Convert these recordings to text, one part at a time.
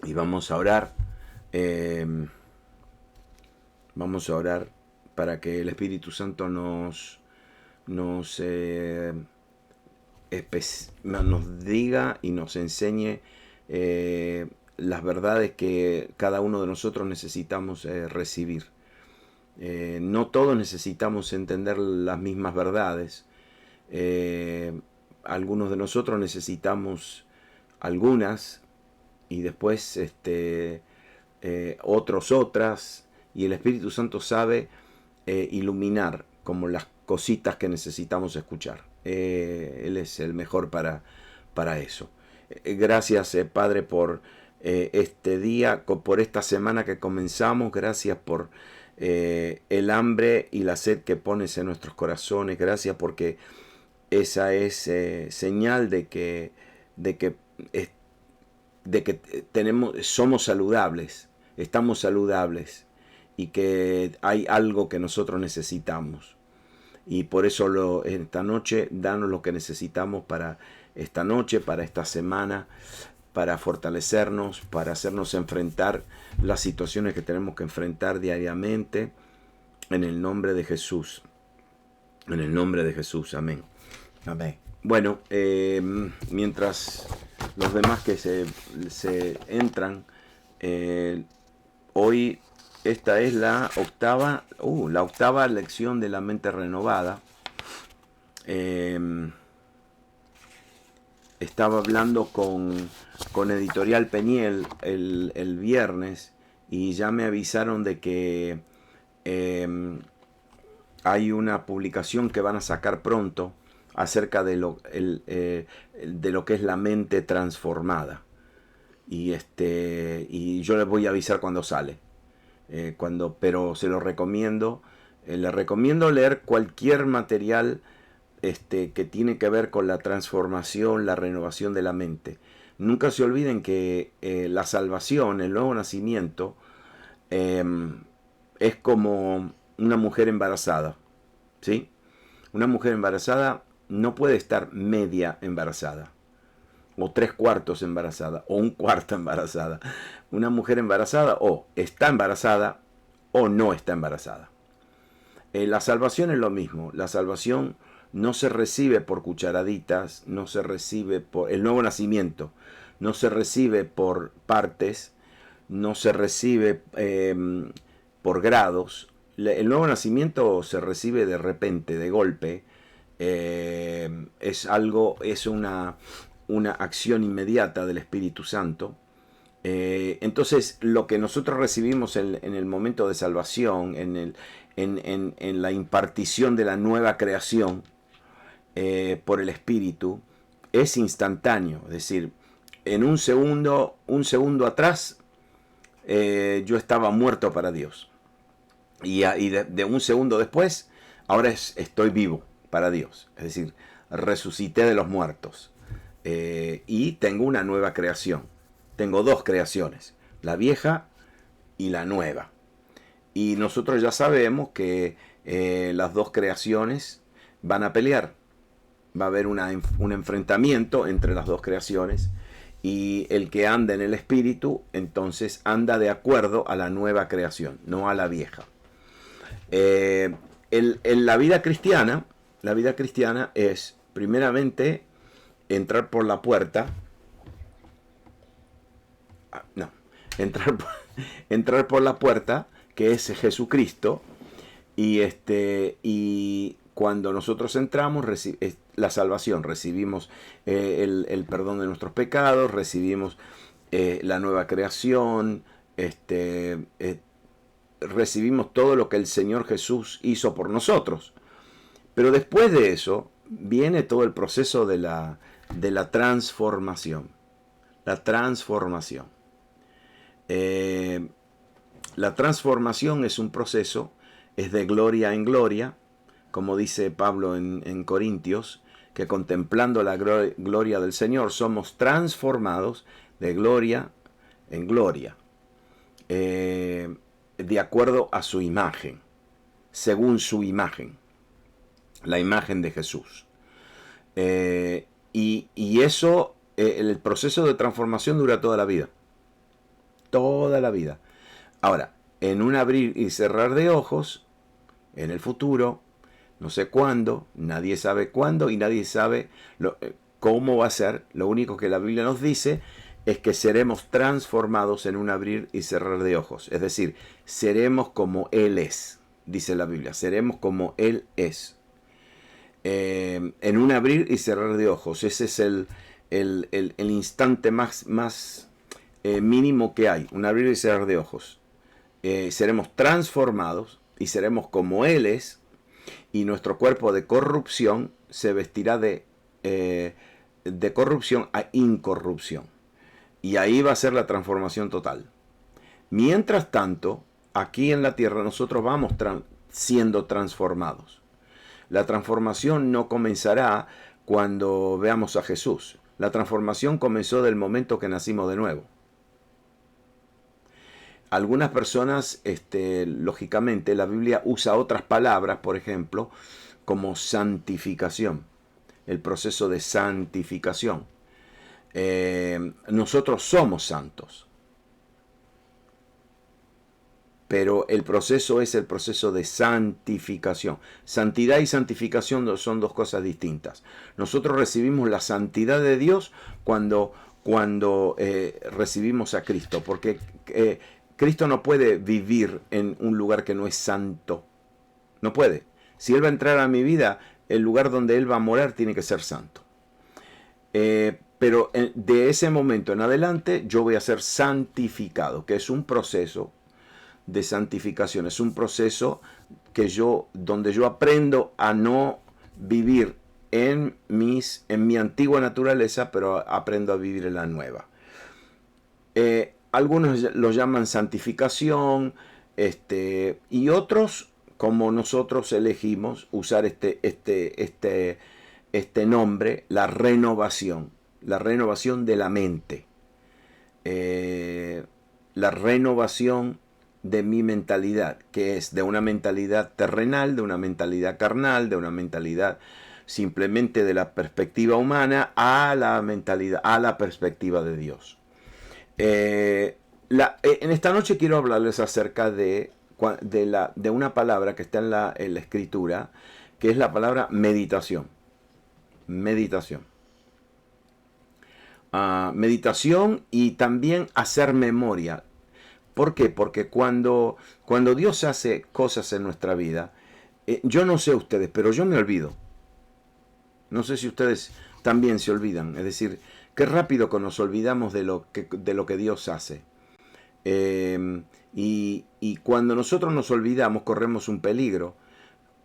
Y vamos a orar. eh, Vamos a orar para que el Espíritu Santo nos, nos diga y nos enseñe las verdades que cada uno de nosotros necesitamos recibir. No todos necesitamos entender las mismas verdades. Eh, Algunos de nosotros necesitamos algunas y después otros otras, y el Espíritu Santo sabe iluminar como las cositas que necesitamos escuchar. Él es el mejor para eso. Gracias, Padre, por este día, por esta semana que comenzamos. Gracias por el hambre y la sed que pones en nuestros corazones. Gracias porque esa es señal de que, de que somos saludables, estamos saludables y que hay algo que nosotros necesitamos. Y por eso esta noche, danos lo que necesitamos para esta noche, para esta semana, para fortalecernos, para hacernos enfrentar las situaciones que tenemos que enfrentar diariamente. En el nombre de Jesús. En el nombre de Jesús. Amén. Amén. Bueno, mientras los demás que se entran, hoy esta es la octava lección de la mente renovada. Estaba hablando con Editorial Peniel el viernes y ya me avisaron de que hay una publicación que van a sacar pronto acerca de lo que es la mente transformada. Y yo les voy a avisar cuando sale. Pero se lo recomiendo. Les recomiendo leer cualquier material que tiene que ver con la transformación, la renovación de la mente. Nunca se olviden que la salvación, el nuevo nacimiento, es como una mujer embarazada. ¿Sí? Una mujer embarazada no puede estar media embarazada, o 3/4 embarazada, o 1/4 embarazada. Una mujer embarazada o está embarazada o no está embarazada. La salvación es lo mismo. La salvación no se recibe por cucharaditas, no se recibe por el nuevo nacimiento, no se recibe por partes, no se recibe por grados. El nuevo nacimiento se recibe de repente, de golpe. Es una acción inmediata del Espíritu Santo. Entonces, lo que nosotros recibimos en el momento de salvación, en la impartición de la nueva creación por el Espíritu, es instantáneo. Es decir, en un segundo atrás, yo estaba muerto para Dios. Y de un segundo después, ahora estoy vivo para Dios. Es decir, resucité de los muertos. Y tengo una nueva creación. Tengo dos creaciones, la vieja y la nueva. Y nosotros ya sabemos que las dos creaciones van a pelear. Va a haber un enfrentamiento entre las dos creaciones. Y el que anda en el espíritu, entonces anda de acuerdo a la nueva creación, no a la vieja. En la vida cristiana es primeramente entrar por la puerta. No, entrar, entrar por la puerta, que es Jesucristo, y cuando nosotros entramos, la salvación, recibimos el perdón de nuestros pecados, recibimos la nueva creación, recibimos todo lo que el Señor Jesús hizo por nosotros. Pero después de eso viene todo el proceso de la transformación. La transformación. La transformación es un proceso, es de gloria en gloria, como dice Pablo en Corintios, que contemplando la gloria del Señor somos transformados de gloria en gloria, de acuerdo a su imagen, según su imagen, la imagen de Jesús. Y eso, el proceso de transformación dura toda la vida. toda la vida. Ahora, en un abrir y cerrar de ojos, en el futuro, no sé cuándo, nadie sabe cuándo y nadie sabe cómo va a ser. Lo único que la Biblia nos dice es que seremos transformados en un abrir y cerrar de ojos. Es decir, seremos como Él es, dice la Biblia, seremos como Él es. En un abrir y cerrar de ojos, ese es el instante más mínimo que hay, un abrir y cerrar de ojos. Seremos transformados y seremos como Él es, y nuestro cuerpo de corrupción se vestirá de corrupción a incorrupción. Y ahí va a ser la transformación total. Mientras tanto, aquí en la tierra nosotros vamos siendo transformados. La transformación no comenzará cuando veamos a Jesús. La transformación comenzó del momento que nacimos de nuevo. Algunas personas, lógicamente, la Biblia usa otras palabras, por ejemplo, como santificación, el proceso de santificación. Nosotros somos santos, pero el proceso es el proceso de santificación. Santidad y santificación son dos cosas distintas. Nosotros recibimos la santidad de Dios cuando recibimos a Cristo, porque Cristo no puede vivir en un lugar que no es santo. No puede. Si Él va a entrar a mi vida, el lugar donde Él va a morar tiene que ser santo. Pero de ese momento en adelante yo voy a ser santificado, que es un proceso de santificación. Es un proceso donde yo aprendo a no vivir en mi antigua naturaleza, pero aprendo a vivir en la nueva. Algunos lo llaman santificación, y otros, como nosotros elegimos usar este nombre, la renovación de la mente, la renovación de mi mentalidad, que es de una mentalidad terrenal, de una mentalidad carnal, de una mentalidad simplemente de la perspectiva humana a la perspectiva de Dios. En esta noche quiero hablarles acerca de una palabra que está en la Escritura, que es la palabra meditación. Meditación. Meditación y también hacer memoria. ¿Por qué? Porque cuando Dios hace cosas en nuestra vida, yo no sé ustedes, pero yo me olvido. No sé si ustedes también se olvidan. Es decir, qué rápido que nos olvidamos de lo que Dios hace. Y cuando nosotros nos olvidamos, corremos un peligro.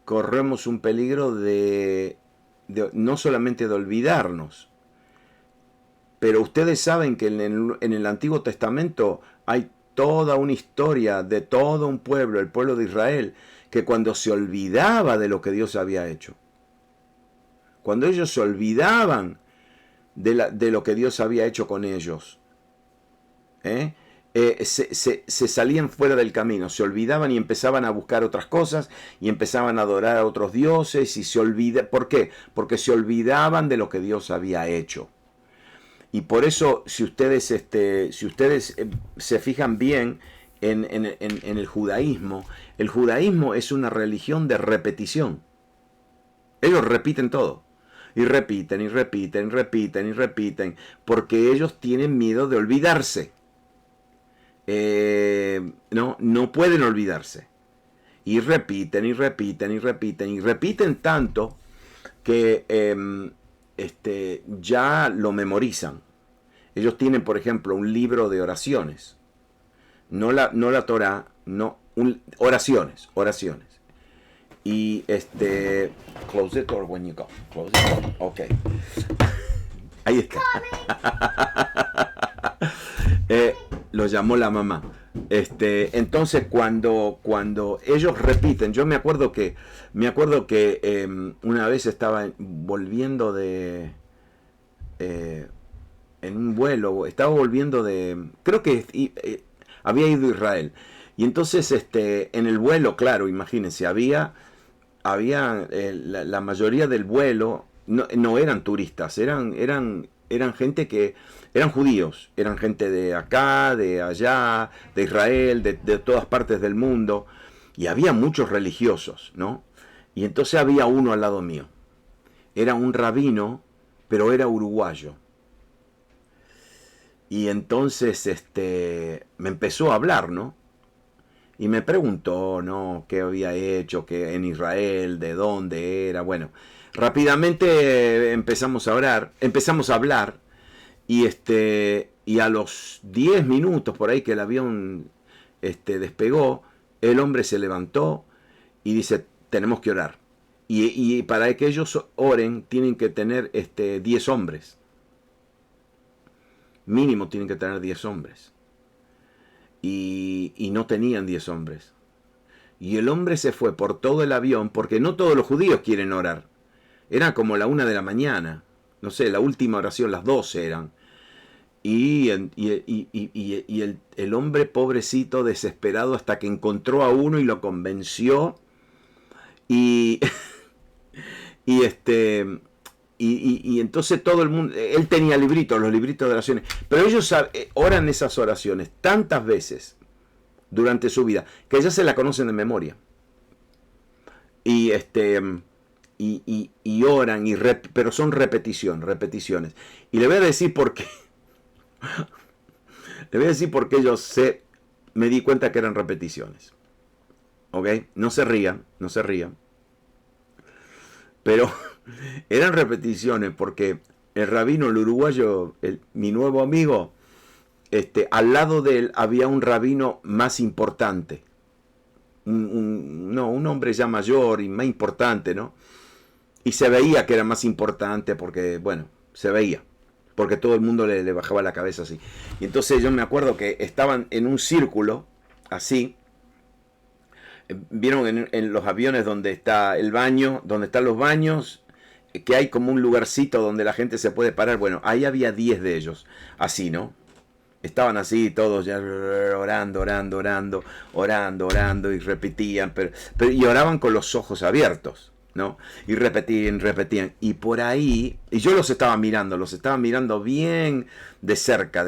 Corremos un peligro de no solamente de olvidarnos, pero ustedes saben que en el Antiguo Testamento hay toda una historia de todo un pueblo, el pueblo de Israel, que cuando se olvidaba de lo que Dios había hecho, cuando ellos se olvidaban de lo que Dios había hecho con ellos, se salían fuera del camino, se olvidaban y empezaban a buscar otras cosas y empezaban a adorar a otros dioses ¿por qué? Porque se olvidaban de lo que Dios había hecho. Y por eso, si ustedes se fijan bien en el judaísmo es una religión de repetición. Ellos repiten todo. Y repiten, y repiten, y repiten, y repiten, porque ellos tienen miedo de olvidarse. No pueden olvidarse. Y repiten, y repiten, y repiten, y repiten tanto que ya lo memorizan. Ellos tienen, por ejemplo, un libro de oraciones. No la Torá, no, oraciones. Y close the door when you go. Close the door. Ok. Ahí está. Lo llamó la mamá. Entonces cuando ellos repiten, yo me acuerdo que una vez estaba volviendo en un vuelo, creo que había ido a Israel, y entonces en el vuelo, claro, imagínense, había la mayoría del vuelo no eran turistas, eran eran gente que eran judíos, eran gente de acá, de allá, de Israel, de todas partes del mundo, y había muchos religiosos, ¿no? Y entonces había uno al lado mío. Era un rabino, pero era uruguayo. Y entonces me empezó a hablar, ¿no? Y me preguntó, ¿no? ¿Qué había hecho? ¿Qué en Israel? ¿De dónde era? Bueno, rápidamente empezamos a hablar y a los 10 minutos por ahí que el avión despegó, el hombre se levantó y dice, tenemos que orar. Y para que ellos oren tienen que tener 10 hombres. Mínimo tienen que tener 10 hombres. Y no tenían 10 hombres. Y el hombre se fue por todo el avión, porque no todos los judíos quieren orar. Era como la 1 de la mañana. No sé, la última oración, las 12 eran. Y el hombre pobrecito, desesperado, hasta que encontró a uno y lo convenció. Y, y entonces todo el mundo, él tenía libritos, los libritos de oraciones, pero ellos oran esas oraciones tantas veces durante su vida que ya se la conocen de memoria. Y oran, pero son repeticiones. Y le voy a decir por qué. Le voy a decir por qué me di cuenta que eran repeticiones. ¿Ok? No se rían. Pero eran repeticiones porque el rabino, el uruguayo, mi nuevo amigo, al lado de él había un rabino más importante. Un hombre ya mayor y más importante, ¿no? Y se veía que era más importante porque, bueno, se veía. Porque todo el mundo le bajaba la cabeza así. Y entonces yo me acuerdo que estaban en un círculo, así. ¿Vieron en los aviones donde está el baño, donde están los baños? Que hay como un lugarcito donde la gente se puede parar. Bueno, ahí había 10 de ellos, así, ¿no? Estaban así todos ya orando y repetían, y oraban con los ojos abiertos, ¿no? Y repetían. Y por ahí, y yo los estaba mirando bien de cerca.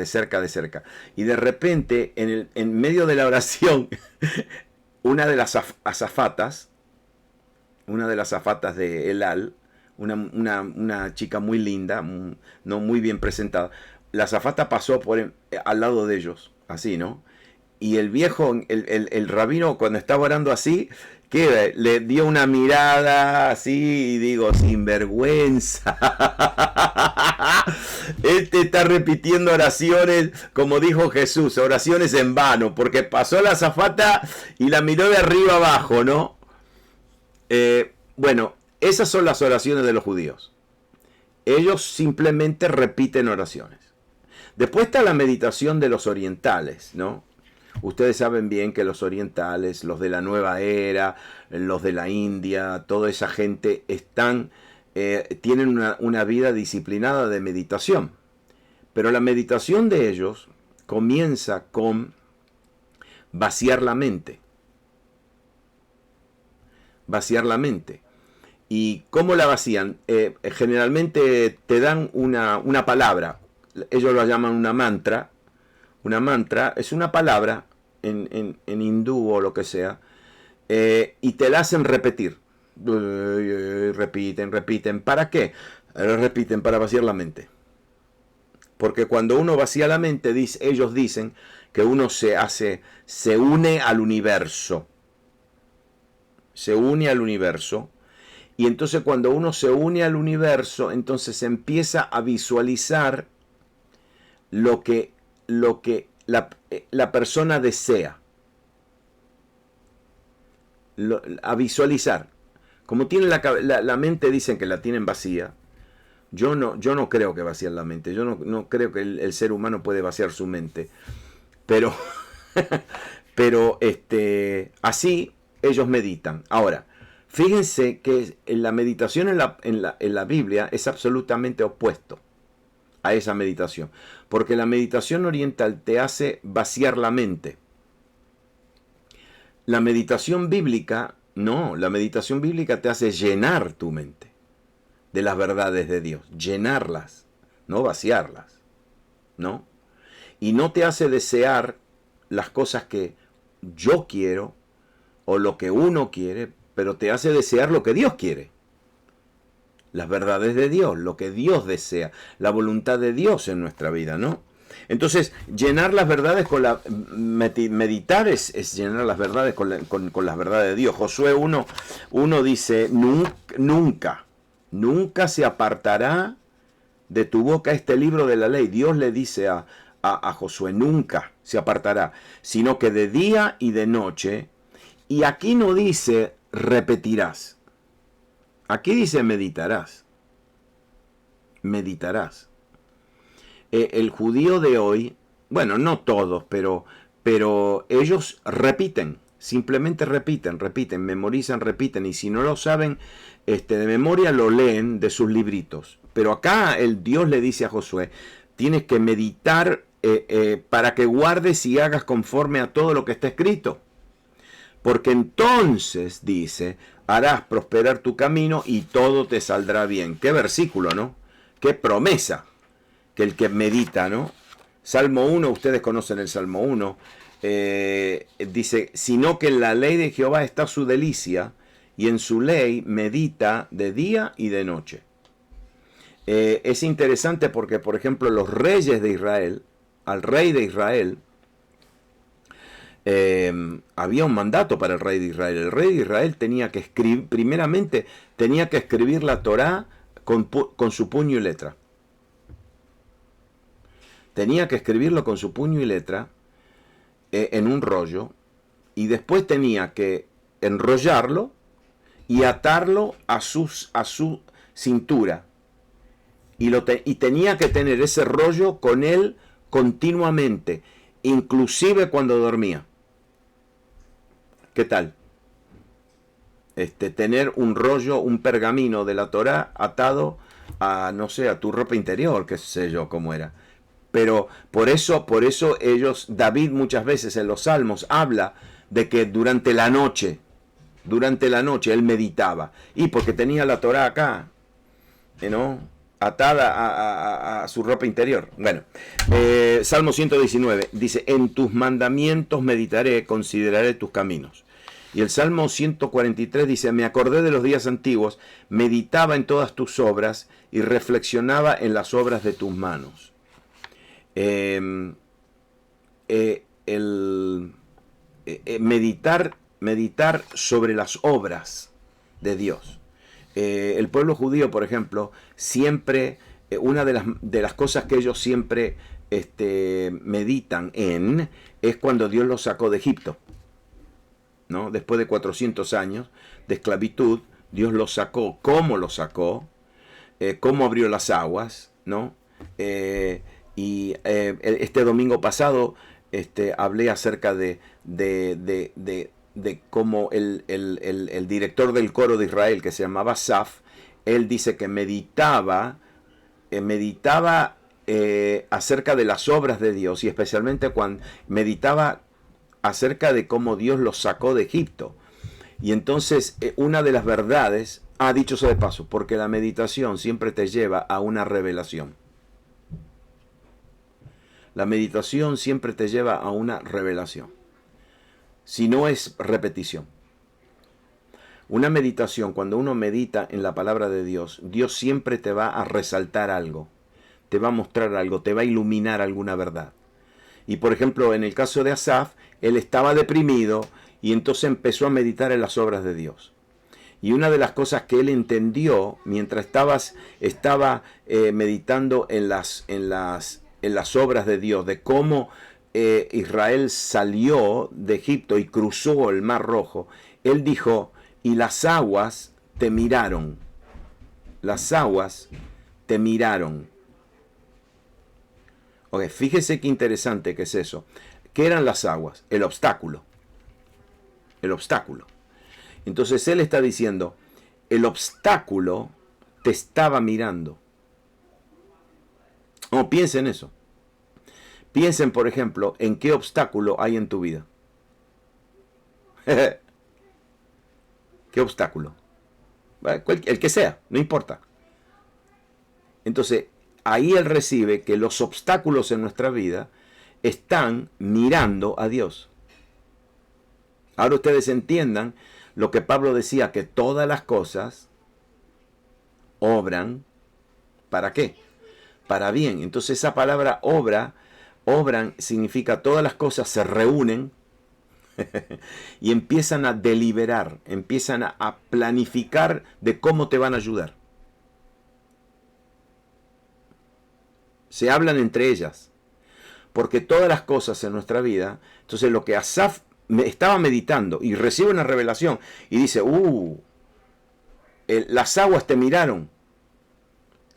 Y de repente, en medio de la oración, una de las azafatas de El Al, una chica muy linda, no muy bien presentada, la azafata pasó al lado de ellos, así, ¿no? Y el viejo, el rabino, cuando estaba orando así, que le dio una mirada así, y digo, sinvergüenza. Está repitiendo oraciones, como dijo Jesús, oraciones en vano, porque pasó la azafata y la miró de arriba abajo, ¿no? Bueno, esas son las oraciones de los judíos. Ellos simplemente repiten oraciones. Después está la meditación de los orientales, ¿no? Ustedes saben bien que los orientales, los de la nueva era, los de la India, toda esa gente tienen una vida disciplinada de meditación. Pero la meditación de ellos comienza con vaciar la mente. Vaciar la mente. ¿Y cómo la vacían? Generalmente te dan una palabra. Ellos lo llaman una mantra. Una mantra es una palabra en hindú o lo que sea, y te la hacen repetir. Repiten. ¿Para qué? Repiten para vaciar la mente. Porque cuando uno vacía la mente, ellos dicen que uno se une al universo. Se une al universo. Y entonces cuando uno se une al universo, entonces empieza a visualizar lo que la persona desea. A visualizar. Como tiene la mente, dicen que la tienen vacía. Yo no creo que vacían la mente. Yo no creo que el ser humano puede vaciar su mente. Pero, así ellos meditan. Ahora, fíjense que la meditación en la Biblia es absolutamente opuesto a esa meditación. Porque la meditación oriental te hace vaciar la mente. La meditación bíblica, no. La meditación bíblica te hace llenar tu mente de las verdades de Dios. Llenarlas. no vaciarlas, ¿no? Y no te hace desear las cosas que yo quiero o lo que uno quiere, pero te hace desear lo que Dios quiere. Las verdades de Dios, lo que Dios desea, la voluntad de Dios en nuestra vida, ¿no? Entonces, llenar las verdades con la... Meditar es llenar las verdades con las verdades de Dios. Josué 1 dice, nunca, nunca se apartará de tu boca este libro de la ley. Dios le dice a Josué, nunca se apartará, sino que de día y de noche. Y aquí no dice repetirás. Aquí dice meditarás. Meditarás. El judío de hoy, bueno, no todos, pero ellos repiten, simplemente repiten, memorizan, repiten, y si no lo saben de memoria, lo leen de sus libritos. Pero acá el Dios le dice a Josué, tienes que meditar para que guardes y hagas conforme a todo lo que está escrito. Porque entonces, dice, harás prosperar tu camino y todo te saldrá bien. Qué versículo, ¿no? Qué promesa. Que el que medita, ¿no? Salmo 1, ustedes conocen el Salmo 1, dice, sino que en la ley de Jehová está su delicia, y en su ley medita de día y de noche. Es interesante porque, por ejemplo, los reyes de Israel, al rey de Israel, había un mandato para el rey de Israel. El rey de Israel tenía que escribir, primeramente, tenía que escribir la Torá con su puño y letra. Tenía que escribirlo con su puño y letra en un rollo, y después tenía que enrollarlo y atarlo a su cintura. Y tenía que tener ese rollo con él continuamente, inclusive cuando dormía. ¿Qué tal? Tener un rollo, un pergamino de la Torá atado a, no sé, a tu ropa interior, qué sé yo cómo era. Pero por eso ellos, David muchas veces en los Salmos habla de que durante la noche él meditaba. Y porque tenía la Torá acá, ¿no? Atada a su ropa interior. Bueno, Salmo 119 dice, en tus mandamientos meditaré, consideraré tus caminos. Y el Salmo 143 dice, me acordé de los días antiguos, meditaba en todas tus obras y reflexionaba en las obras de tus manos. Meditar sobre las obras de Dios. El pueblo judío, por ejemplo, siempre, una de las cosas que ellos siempre meditan en es cuando Dios los sacó de Egipto, ¿no? Después de 400 años de esclavitud, Dios los sacó, cómo los sacó, cómo abrió las aguas, ¿no? Y este domingo pasado hablé acerca de cómo el director del coro de Israel, que se llamaba Asaf, él dice que meditaba acerca de las obras de Dios, y especialmente cuando meditaba acerca de cómo Dios los sacó de Egipto. Y entonces una de las verdades, dicho sea de paso, porque la meditación siempre te lleva a una revelación. La meditación siempre te lleva a una revelación. Si no es repetición. Una meditación, cuando uno medita en la palabra de Dios, Dios siempre te va a resaltar algo. Te va a mostrar algo, te va a iluminar alguna verdad. Y por ejemplo, en el caso de Asaf, él estaba deprimido y entonces empezó a meditar en las obras de Dios. Y una de las cosas que él entendió mientras estaba meditando en las obras de Dios, de cómo Israel salió de Egipto y cruzó el Mar Rojo, él dijo, y las aguas te miraron. Las aguas te miraron. Ok, fíjese qué interesante que es eso. ¿Qué eran las aguas? El obstáculo. El obstáculo. Entonces él está diciendo, el obstáculo te estaba mirando. No, piensen en eso. Piensen, por ejemplo, en qué obstáculo hay en tu vida. ¿Qué obstáculo? El que sea, no importa. Entonces, ahí él recibe que los obstáculos en nuestra vida están mirando a Dios. Ahora ustedes entiendan lo que Pablo decía, que todas las cosas obran, ¿para qué? Para bien. Entonces esa palabra obran significa todas las cosas se reúnen y empiezan a deliberar, empiezan a planificar de cómo te van a ayudar. Se hablan entre ellas, porque todas las cosas en nuestra vida, entonces lo que Asaf estaba meditando y recibe una revelación y dice, las aguas te miraron.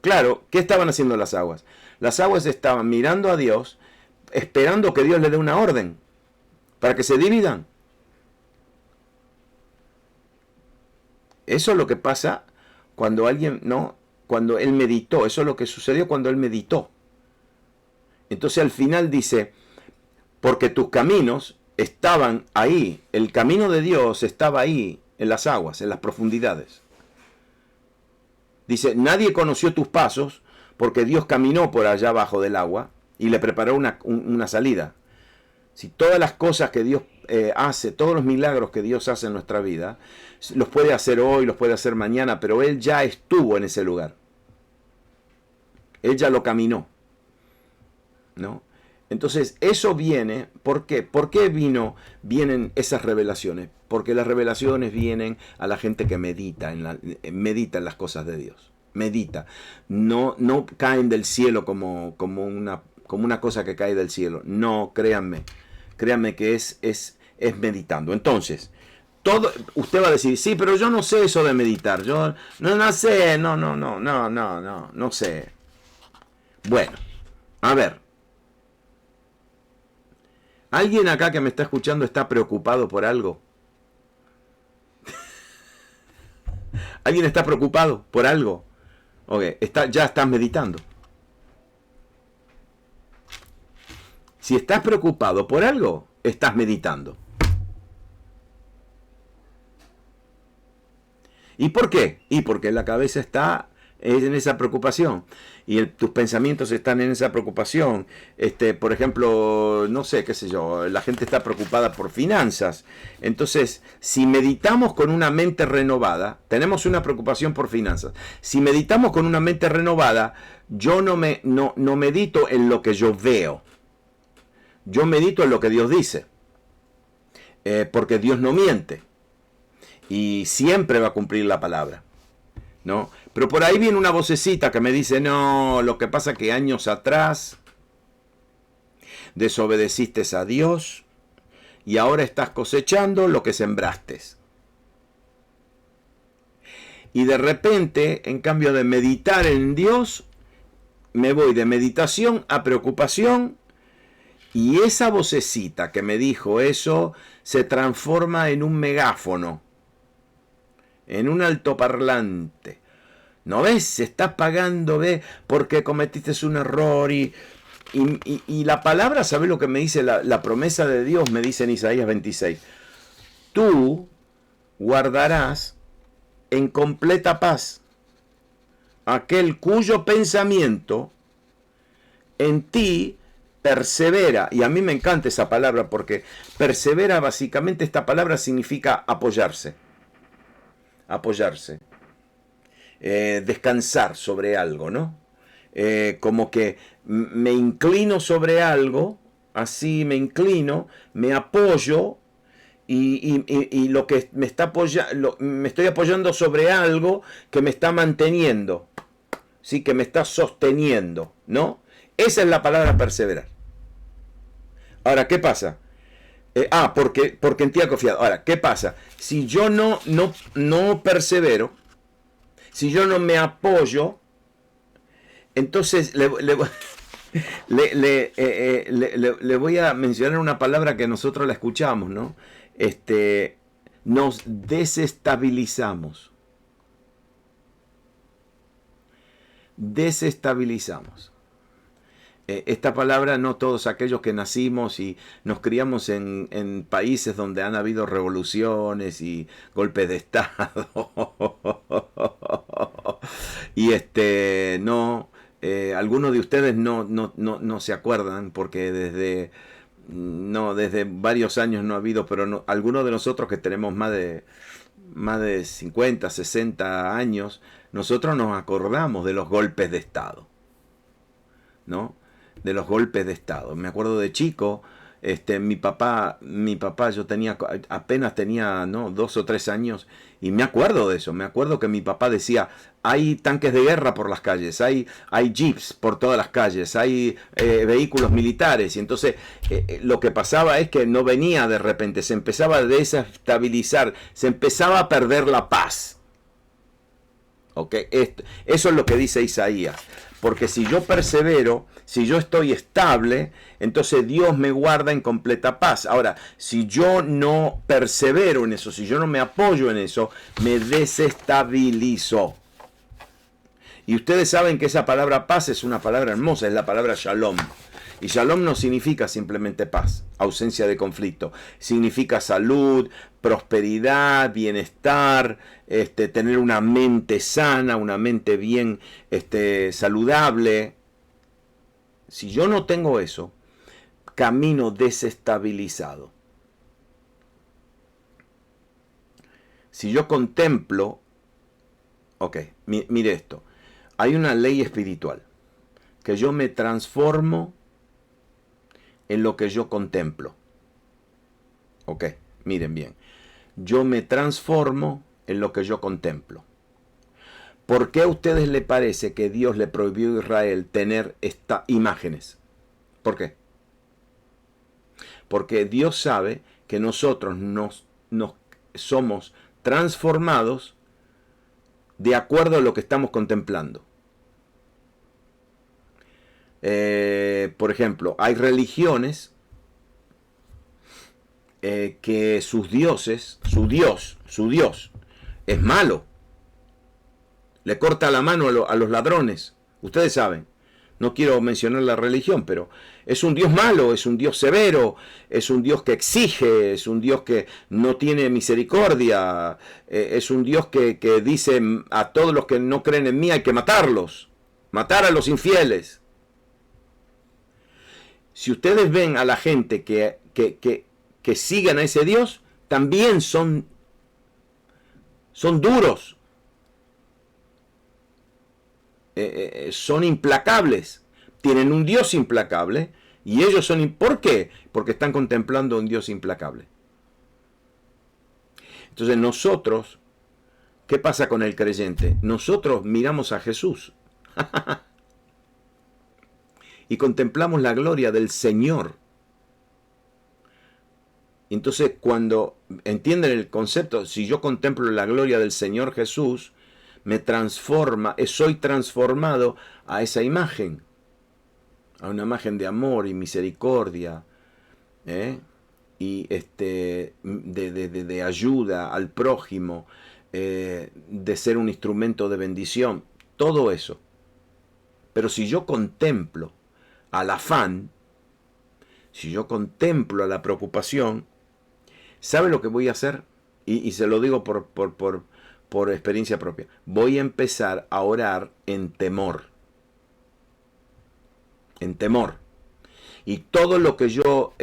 Claro, ¿qué estaban haciendo las aguas? Las aguas estaban mirando a Dios, esperando que Dios le dé una orden para que se dividan. Eso es lo que pasa cuando alguien, ¿no? Cuando él meditó. Eso es lo que sucedió cuando él meditó. Entonces al final dice, porque tus caminos estaban ahí, el camino de Dios estaba ahí, en las aguas, en las profundidades. Dice, nadie conoció tus pasos, porque Dios caminó por allá abajo del agua y le preparó una salida. Si todas las cosas que Dios hace, todos los milagros que Dios hace en nuestra vida, los puede hacer hoy, los puede hacer mañana, pero Él ya estuvo en ese lugar. Él ya lo caminó, ¿no? Entonces, eso viene, ¿por qué? ¿Por qué vienen esas revelaciones? Porque las revelaciones vienen a la gente que medita en las cosas de Dios. Medita. No caen del cielo como una cosa que cae del cielo. No, créanme. Créanme que es meditando. Entonces, usted va a decir, sí, pero yo no sé eso de meditar. Yo no sé, no sé. Bueno, a ver. ¿Alguien acá que me está escuchando está preocupado por algo? ¿Alguien está preocupado por algo? Ok, ya estás meditando. Si estás preocupado por algo, estás meditando. ¿Y por qué? Y porque la cabeza está en esa preocupación y tus pensamientos están en esa preocupación. Por ejemplo, no sé, qué sé yo, la gente está preocupada por finanzas. Entonces, si meditamos con una mente renovada, tenemos una preocupación por finanzas. Si meditamos con una mente renovada, yo no medito en lo que yo veo. Yo medito en lo que Dios dice. Porque Dios no miente. Y siempre va a cumplir la palabra, ¿no? Pero por ahí viene una vocecita que me dice, no, lo que pasa es que años atrás desobedeciste a Dios y ahora estás cosechando lo que sembraste. Y de repente, en cambio de meditar en Dios, me voy de meditación a preocupación y esa vocecita que me dijo eso se transforma en un megáfono, en un altoparlante. ¿No ves? Se está pagando, ¿ves? Porque cometiste un error y la palabra, ¿sabes lo que me dice? La promesa de Dios me dice en Isaías 26. Tú guardarás en completa paz aquel cuyo pensamiento en ti persevera. Y a mí me encanta esa palabra porque persevera, básicamente esta palabra significa apoyarse. Apoyarse. Descansar sobre algo, ¿no? Como que me inclino sobre algo, así me inclino, me apoyo y lo que me estoy apoyando sobre algo que me está manteniendo, ¿sí? Que me está sosteniendo, ¿no? Esa es la palabra perseverar. Ahora, ¿qué pasa? Porque en ti ha confiado. Ahora, ¿qué pasa? Si yo no persevero, si yo no me apoyo, entonces le voy a mencionar una palabra que nosotros la escuchamos, ¿no? Nos desestabilizamos. Desestabilizamos. Esta palabra, no todos aquellos que nacimos y nos criamos en países donde han habido revoluciones y golpes de estado y Algunos de ustedes no se acuerdan porque desde varios años no ha habido, pero algunos de nosotros que tenemos más de 50, 60 años, nosotros nos acordamos de los golpes de Estado, ¿no? De los golpes de Estado. Me acuerdo de chico, mi papá, yo apenas tenía, ¿no?, 2 o 3 años, y me acuerdo de eso. Me acuerdo que mi papá decía, hay tanques de guerra por las calles, hay jeeps por todas las calles, hay vehículos militares, y entonces lo que pasaba es que no venía de repente, se empezaba a desestabilizar, se empezaba a perder la paz. ¿Okay? Eso es lo que dice Isaías. Porque si yo persevero, si yo estoy estable, entonces Dios me guarda en completa paz. Ahora, si yo no persevero en eso, si yo no me apoyo en eso, me desestabilizo. Y ustedes saben que esa palabra paz es una palabra hermosa, es la palabra shalom. Y shalom no significa simplemente paz, ausencia de conflicto. Significa salud, prosperidad, bienestar, tener una mente sana, una mente bien saludable. Si yo no tengo eso, camino desestabilizado. Si yo contemplo, ok, mire esto, hay una ley espiritual, que yo me transformo en lo que yo contemplo. Ok, miren bien. Yo me transformo en lo que yo contemplo. ¿Por qué a ustedes les parece que Dios le prohibió a Israel tener estas imágenes? ¿Por qué? Porque Dios sabe que nosotros nos somos transformados de acuerdo a lo que estamos contemplando. Por ejemplo, hay religiones que sus dioses, su Dios es malo. Le corta la mano a los ladrones. Ustedes saben. No quiero mencionar la religión, pero es un Dios malo, es un Dios severo, es un Dios que exige, es un Dios que no tiene misericordia, es un Dios que dice a todos los que no creen en mí hay que matarlos, matar a los infieles. Si ustedes ven a la gente que sigan a ese Dios, también son duros, son implacables, tienen un Dios implacable y ellos son... ¿Por qué? Porque están contemplando a un Dios implacable. Entonces nosotros, ¿qué pasa con el creyente? Nosotros miramos a Jesús y contemplamos la gloria del Señor. Entonces, cuando entienden el concepto, si yo contemplo la gloria del Señor Jesús, me transforma, soy transformado a esa imagen, a una imagen de amor y misericordia, y de ayuda al prójimo, de ser un instrumento de bendición, todo eso. Pero si yo contemplo al afán, si yo contemplo a la preocupación, ¿sabe lo que voy a hacer? Y se lo digo por experiencia propia. Voy a empezar a orar en temor. En temor. Y todo lo que yo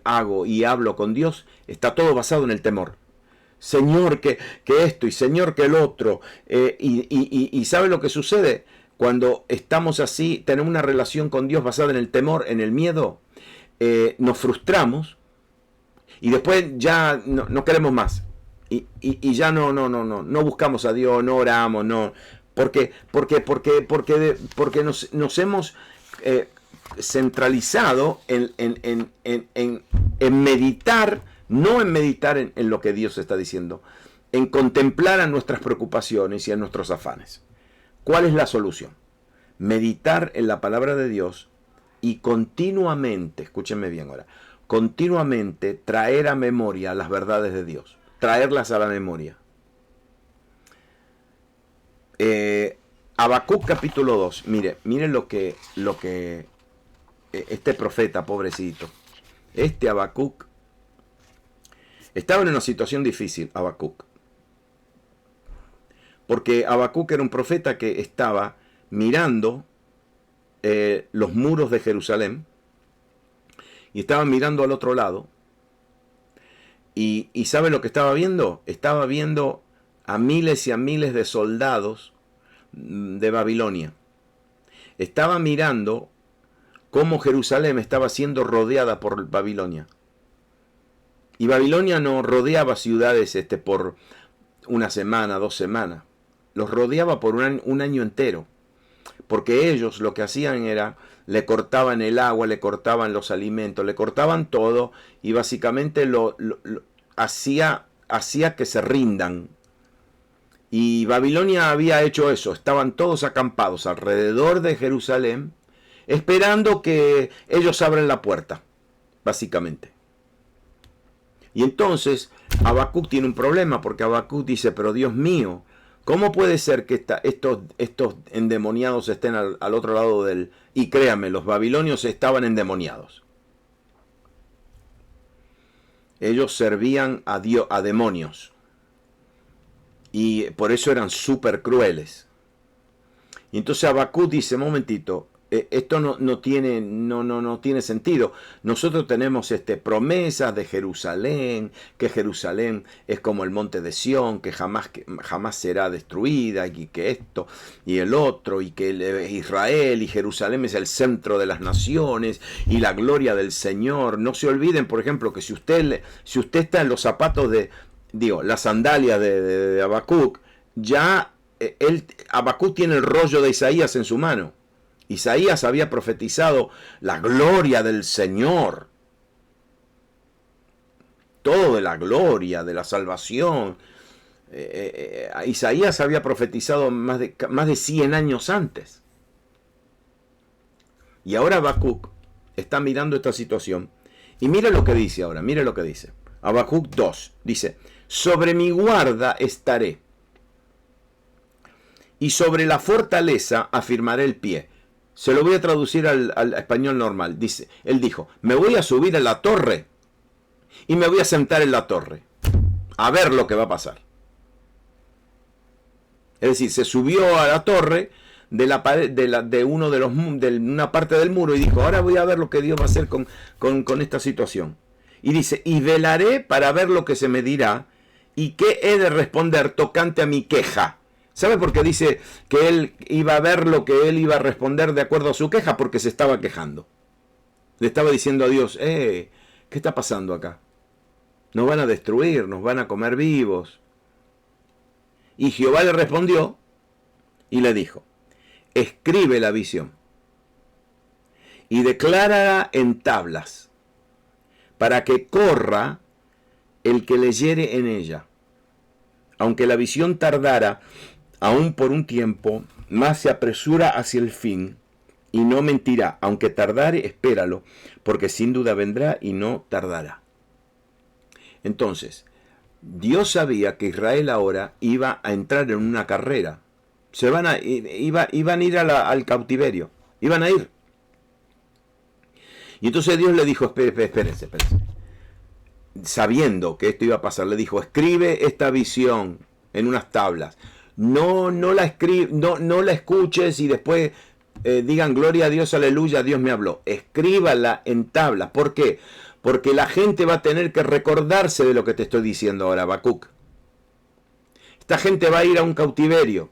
hago y hablo con Dios está todo basado en el temor. Señor, que esto, y Señor, que el otro. Y ¿sabe lo que sucede? Cuando estamos así, tenemos una relación con Dios basada en el temor, en el miedo, nos frustramos y después ya no queremos más. Y ya no buscamos a Dios, no oramos, no. Porque nos hemos centralizado en meditar, no en meditar en lo que Dios está diciendo, en contemplar a nuestras preocupaciones y a nuestros afanes. ¿Cuál es la solución? Meditar en la palabra de Dios y continuamente, escúchenme bien ahora, continuamente traer a memoria las verdades de Dios, traerlas a la memoria. Habacuc capítulo 2, mire lo que este profeta, pobrecito, Habacuc, estaba en una situación difícil, Habacuc. Porque Habacuc era un profeta que estaba mirando los muros de Jerusalén y estaba mirando al otro lado. Y ¿sabe lo que estaba viendo? Estaba viendo a miles y a miles de soldados de Babilonia. Estaba mirando cómo Jerusalén estaba siendo rodeada por Babilonia. Y Babilonia no rodeaba ciudades por una semana, 2 semanas. Los rodeaba por un año entero. Porque ellos lo que hacían era, le cortaban el agua, le cortaban los alimentos, le cortaban todo y básicamente hacía que se rindan. Y Babilonia había hecho eso, estaban todos acampados alrededor de Jerusalén, esperando que ellos abran la puerta, básicamente. Y entonces Habacuc tiene un problema, porque Habacuc dice, pero Dios mío, ¿cómo puede ser que estos endemoniados estén al otro lado del... Y créanme, los babilonios estaban endemoniados. Ellos servían a demonios. Y por eso eran súper crueles. Y entonces Habacuc dice, momentito, esto no tiene sentido. Nosotros tenemos promesas de Jerusalén, que Jerusalén es como el monte de Sión, que jamás será destruida, y que esto y el otro, y que Israel y Jerusalén es el centro de las naciones y la gloria del Señor. No se olviden, por ejemplo, que si usted está en los zapatos las sandalias de Habacuc, ya Habacuc tiene el rollo de Isaías en su mano. Isaías había profetizado la gloria del Señor. Todo de la gloria, de la salvación. Isaías había profetizado más de 100 años antes. Y ahora Habacuc está mirando esta situación. Y mire lo que dice ahora, mire lo que dice. Habacuc 2 dice, sobre mi guarda estaré, y sobre la fortaleza afirmaré el pie. Se lo voy a traducir al español normal. Dice, él dijo, me voy a subir a la torre y me voy a sentar en la torre a ver lo que va a pasar. Es decir, se subió a la torre de la pared, de una parte del muro y dijo, ahora voy a ver lo que Dios va a hacer con esta situación. Y dice, y velaré para ver lo que se me dirá y qué he de responder tocante a mi queja. ¿Sabe por qué dice que él iba a ver lo que él iba a responder de acuerdo a su queja? Porque se estaba quejando. Le estaba diciendo a Dios, ¿qué está pasando acá? Nos van a destruir, nos van a comer vivos. Y Jehová le respondió y le dijo, escribe la visión y declárala en tablas, para que corra el que leyere en ella. Aunque la visión tardara, aún por un tiempo, más se apresura hacia el fin, y no mentirá. Aunque tardare, espéralo, porque sin duda vendrá y no tardará. Entonces, Dios sabía que Israel ahora iba a entrar en una carrera. Iban a ir al cautiverio. Iban a ir. Y entonces Dios le dijo, espérense. Sabiendo que esto iba a pasar, le dijo, escribe esta visión en unas tablas. No la escuches y después digan gloria a Dios, aleluya, Dios me habló. Escríbala en tablas. ¿Por qué? Porque la gente va a tener que recordarse de lo que te estoy diciendo ahora, Habacuc. Esta gente va a ir a un cautiverio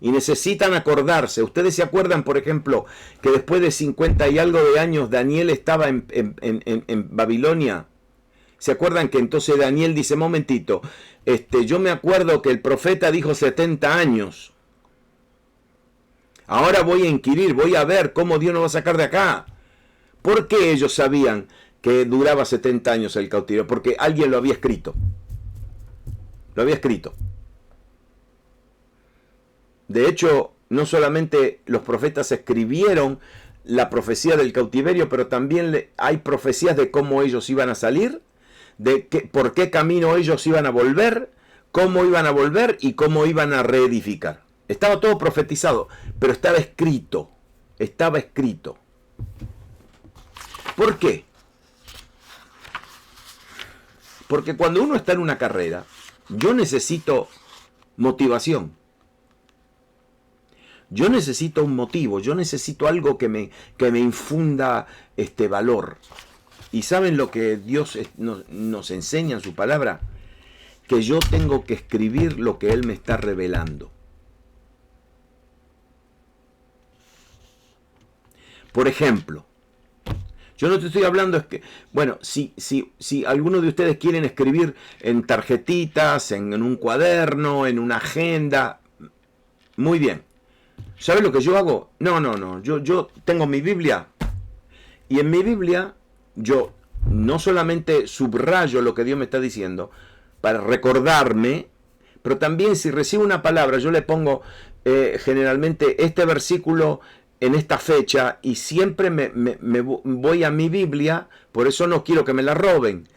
y necesitan acordarse. Ustedes se acuerdan, por ejemplo, que después de 50 y algo de años Daniel estaba en Babilonia. ¿Se acuerdan que entonces Daniel dice, momentito, yo me acuerdo que el profeta dijo 70 años. Ahora voy a inquirir, voy a ver cómo Dios nos va a sacar de acá. ¿Por qué ellos sabían que duraba 70 años el cautiverio? Porque alguien lo había escrito. Lo había escrito. De hecho, no solamente los profetas escribieron la profecía del cautiverio, pero también hay profecías de cómo ellos iban a salir, por qué camino ellos iban a volver, cómo iban a volver y cómo iban a reedificar. Estaba todo profetizado, pero estaba escrito. Estaba escrito. ¿Por qué? Porque cuando uno está en una carrera, yo necesito motivación. Yo necesito un motivo, yo necesito algo que me infunda valor. ¿Y saben lo que Dios nos enseña en su palabra? Que yo tengo que escribir lo que Él me está revelando. Por ejemplo, yo no te estoy hablando, es que, bueno, si alguno de ustedes quieren escribir en tarjetitas, en un cuaderno, en una agenda, muy bien. ¿Sabes lo que yo hago? No. Yo tengo mi Biblia. Y en mi Biblia, yo no solamente subrayo lo que Dios me está diciendo para recordarme, pero también si recibo una palabra, yo le pongo generalmente este versículo en esta fecha y siempre me voy a mi Biblia, por eso no quiero que me la roben.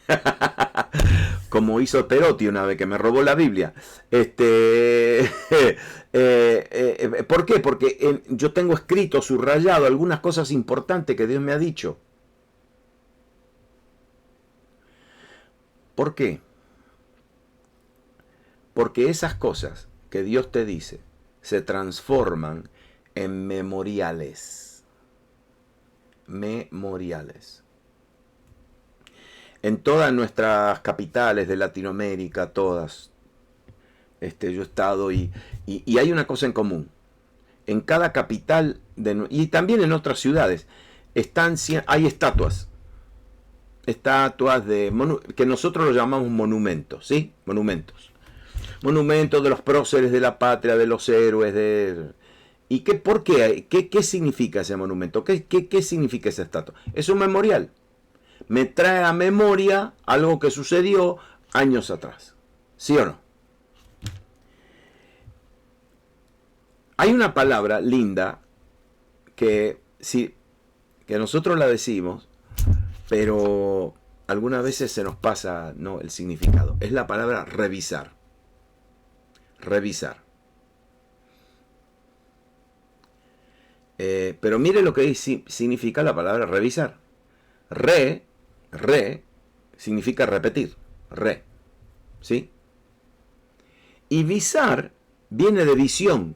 Como hizo Perotti una vez que me robó la Biblia. ¿Por qué? Porque yo tengo escrito, subrayado algunas cosas importantes que Dios me ha dicho. ¿Por qué? Porque esas cosas que Dios te dice se transforman en memoriales. Memoriales. En todas nuestras capitales de Latinoamérica, todas, yo he estado y hay una cosa en común. En cada capital, y también en otras ciudades, hay estatuas. Estatuas que nosotros lo llamamos monumentos, ¿sí? Monumentos. Monumentos de los próceres de la patria, de los héroes, ¿Y por qué? ¿Qué significa ese monumento? ¿Qué significa esa estatua? Es un memorial. Me trae a memoria algo que sucedió años atrás. ¿Sí o no? Hay una palabra linda que nosotros la decimos, pero algunas veces se nos pasa el significado. Es la palabra revisar. Revisar. Pero mire lo que significa la palabra revisar. Re significa repetir. ¿Sí? Y visar viene de visión.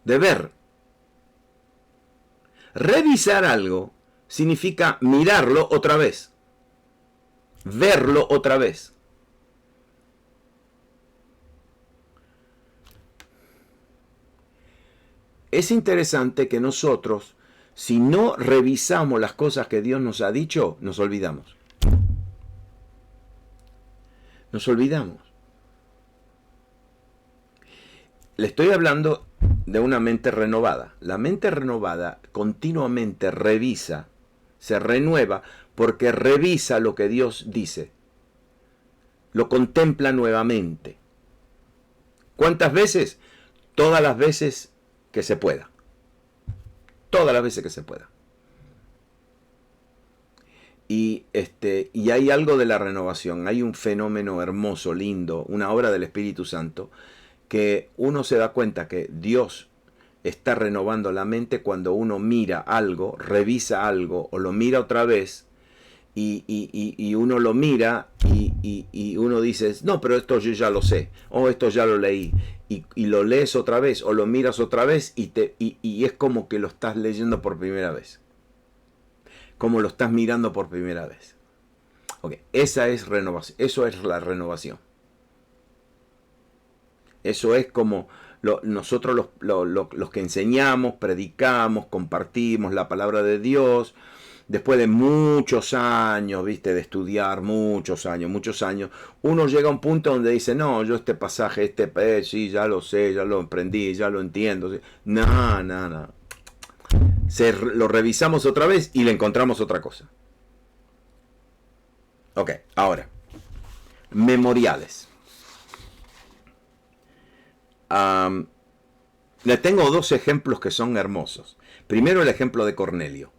De ver. Revisar algo significa mirarlo otra vez. Verlo otra vez. Es interesante que nosotros, si no revisamos las cosas que Dios nos ha dicho, nos olvidamos. Nos olvidamos. Le estoy hablando de una mente renovada. La mente renovada continuamente revisa, se renueva, porque revisa lo que Dios dice. Lo contempla nuevamente. ¿Cuántas veces? Todas las veces que se pueda. Todas las veces que se pueda. Y hay algo de la renovación, hay un fenómeno hermoso, lindo, una obra del Espíritu Santo, que uno se da cuenta que Dios está renovando la mente cuando uno mira algo, revisa algo o lo mira otra vez y uno lo mira y uno dice, no, pero esto yo ya lo sé, o esto ya lo leí, y lo lees otra vez o lo miras otra vez y es como que lo estás leyendo por primera vez, como lo estás mirando por primera vez. Okay, esa es renovación, eso es la renovación. Eso es como nosotros los que enseñamos, predicamos, compartimos la palabra de Dios, después de muchos años, de estudiar, muchos años, uno llega a un punto donde dice, no, yo este pasaje, sí, ya lo sé, ya lo aprendí, ya lo entiendo. ¿Sí? No. Lo revisamos otra vez y le encontramos otra cosa. Ok, ahora, memoriales. Le tengo dos ejemplos que son hermosos. Primero el ejemplo de Cornelio.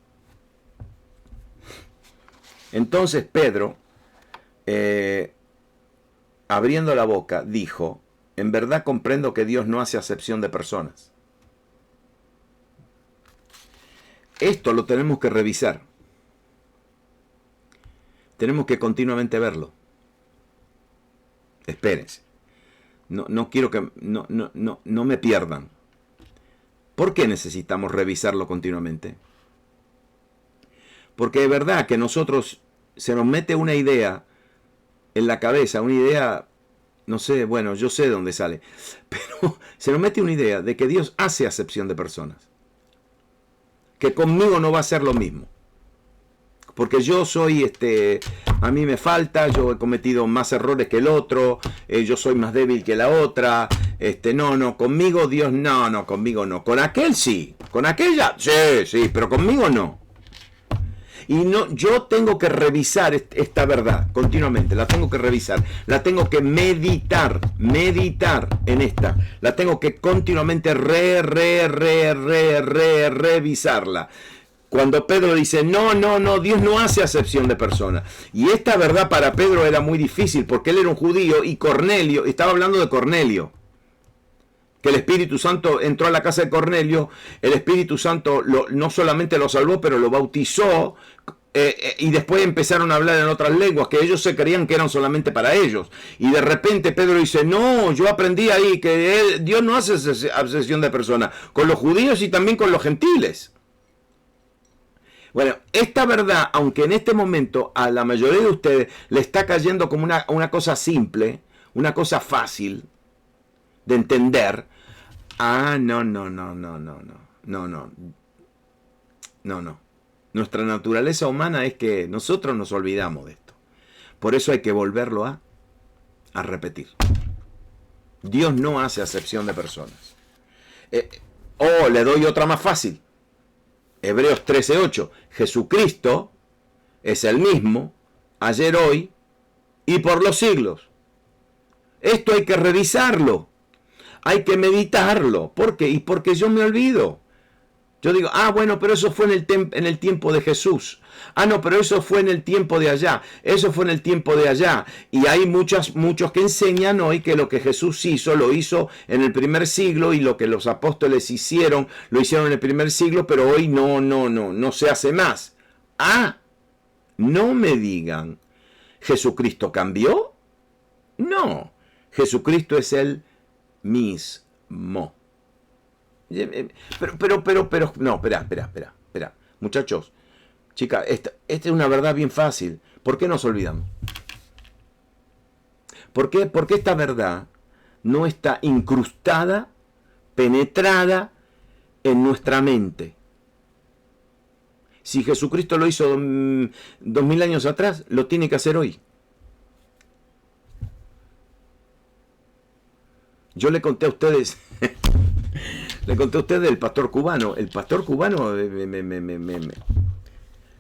Entonces Pedro, abriendo la boca, dijo, en verdad comprendo que Dios no hace acepción de personas. Esto lo tenemos que revisar. Tenemos que continuamente verlo. Espérense. No quiero que no me pierdan. ¿Por qué necesitamos revisarlo continuamente? Porque es verdad que nosotros se nos mete una idea en la cabeza, una idea, no sé, bueno, yo sé de dónde sale, pero se nos mete una idea de que Dios hace acepción de personas, que conmigo no va a ser lo mismo, porque yo soy, a mí me falta, yo he cometido más errores que el otro, yo soy más débil que la otra, no, conmigo Dios, no, conmigo no, con aquel sí, con aquella, sí, pero conmigo no. Y no, yo tengo que revisar esta verdad continuamente, la tengo que revisar, la tengo que meditar en esta, la tengo que continuamente revisarla. Cuando Pedro dice, no, Dios no hace acepción de personas. Y esta verdad para Pedro era muy difícil porque él era un judío y Cornelio, estaba hablando de Cornelio, que el Espíritu Santo entró a la casa de Cornelio, el Espíritu Santo no solamente lo salvó, pero lo bautizó, y después empezaron a hablar en otras lenguas, que ellos se creían que eran solamente para ellos. Y de repente Pedro dice, no, yo aprendí ahí que Dios no hace acepción de personas, con los judíos y también con los gentiles. Bueno, esta verdad, aunque en este momento a la mayoría de ustedes le está cayendo como una cosa simple, una cosa fácil de entender, no. Nuestra naturaleza humana es que nosotros nos olvidamos de esto. Por eso hay que volverlo a repetir. Dios no hace acepción de personas. Le doy otra más fácil. Hebreos 13:8. Jesucristo es el mismo, ayer, hoy y por los siglos. Esto hay que revisarlo. Hay que meditarlo. ¿Por qué? Y porque yo me olvido. Yo digo, bueno, pero eso fue en el tiempo de Jesús. No, pero eso fue en el tiempo de allá. Eso fue en el tiempo de allá. Y hay muchos que enseñan hoy que lo que Jesús hizo, lo hizo en el primer siglo, y lo que los apóstoles hicieron, lo hicieron en el primer siglo, pero hoy no se hace más. No me digan, ¿Jesucristo cambió? No, Jesucristo es el mismo. Pero, no, espera. Muchachos, chicas, esta es una verdad bien fácil. ¿Por qué nos olvidamos? ¿Por qué? Porque esta verdad no está incrustada, penetrada en nuestra mente. Si Jesucristo lo hizo 2000 años atrás, lo tiene que hacer hoy. Yo le conté a ustedes... Le conté a ustedes del pastor cubano. El pastor cubano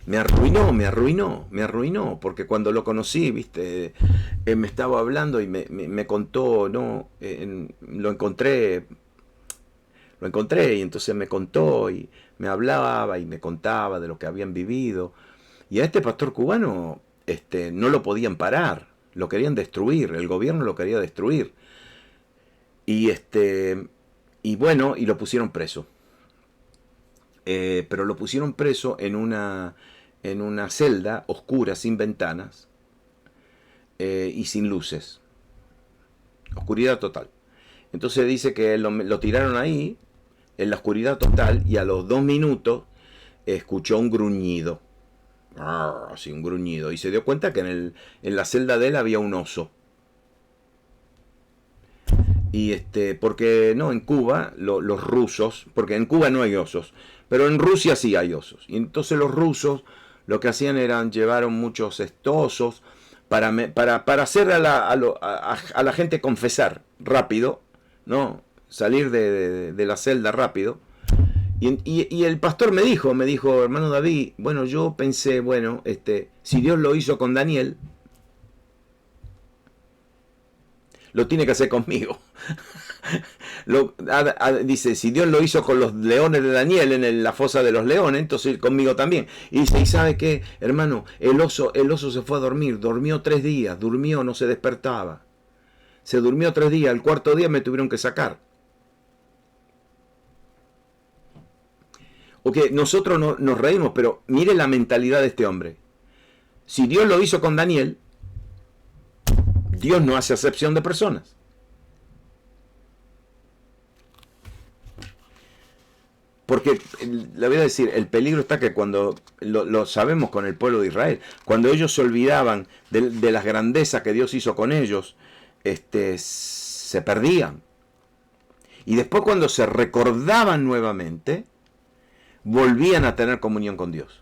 me arruinó, porque cuando lo conocí, viste, me estaba hablando y me contó, lo encontré y entonces me contó y me hablaba y me contaba de lo que habían vivido. Y a este pastor cubano no lo podían parar, lo querían destruir, el gobierno lo quería destruir. Y bueno, y lo pusieron preso. Pero lo pusieron preso en una celda oscura, sin ventanas y sin luces. Oscuridad total. Entonces dice que lo tiraron ahí, en la oscuridad total, y a los 2 minutos escuchó un gruñido. Así, un gruñido. Y se dio cuenta que en la celda de él había un oso. Y porque no, en Cuba, los rusos, porque en Cuba no hay osos, pero en Rusia sí hay osos. Y entonces los rusos lo que hacían eran llevaron muchos osos para hacer a la gente confesar rápido, ¿no? Salir de la celda rápido. Y el pastor me dijo, hermano David, bueno, yo pensé, bueno, si Dios lo hizo con Daniel, lo tiene que hacer conmigo. Dice, si Dios lo hizo con los leones de Daniel en la fosa de los leones, entonces conmigo también. Y dice, ¿y sabe qué, hermano? El oso se fue a dormir, durmió 3 días, no se despertaba. Se durmió 3 días, el 4.º día me tuvieron que sacar. Ok, nosotros nos reímos, pero mire la mentalidad de este hombre. Si Dios lo hizo con Daniel, Dios no hace acepción de personas. Porque le voy a decir, el peligro está que cuando, lo sabemos con el pueblo de Israel, cuando ellos se olvidaban de las grandezas que Dios hizo con ellos, se perdían. Y después cuando se recordaban nuevamente, volvían a tener comunión con Dios.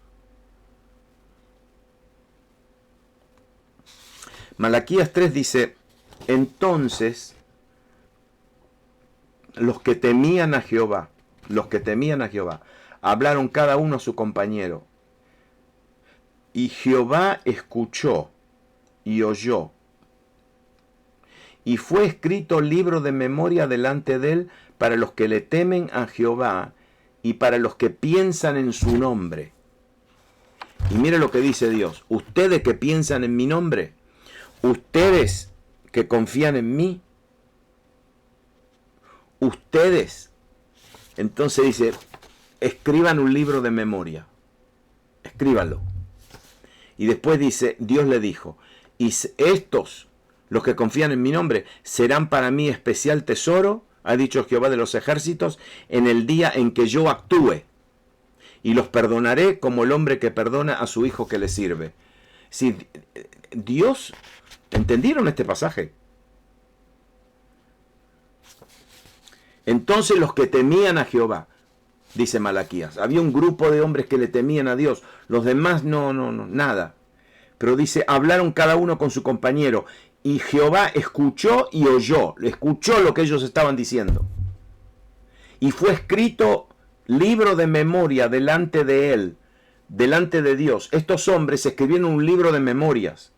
Malaquías 3 dice, entonces los que temían a Jehová, hablaron cada uno a su compañero, y Jehová escuchó y oyó, y fue escrito libro de memoria delante de él para los que le temen a Jehová y para los que piensan en su nombre. Y mire lo que dice Dios, ustedes que piensan en mi nombre, ustedes que confían en mí, ustedes, entonces dice, escriban un libro de memoria, escríbanlo. Y después dice, Dios le dijo, y estos, los que confían en mi nombre, serán para mí especial tesoro, ha dicho Jehová de los ejércitos, en el día en que yo actúe, y los perdonaré como el hombre que perdona a su hijo que le sirve. Si Dios, ¿entendieron este pasaje? Entonces los que temían a Jehová, dice Malaquías, había un grupo de hombres que le temían a Dios, los demás no, nada. Pero dice, hablaron cada uno con su compañero, y Jehová escuchó y oyó, escuchó lo que ellos estaban diciendo. Y fue escrito libro de memoria delante de él, delante de Dios. Estos hombres escribieron un libro de memorias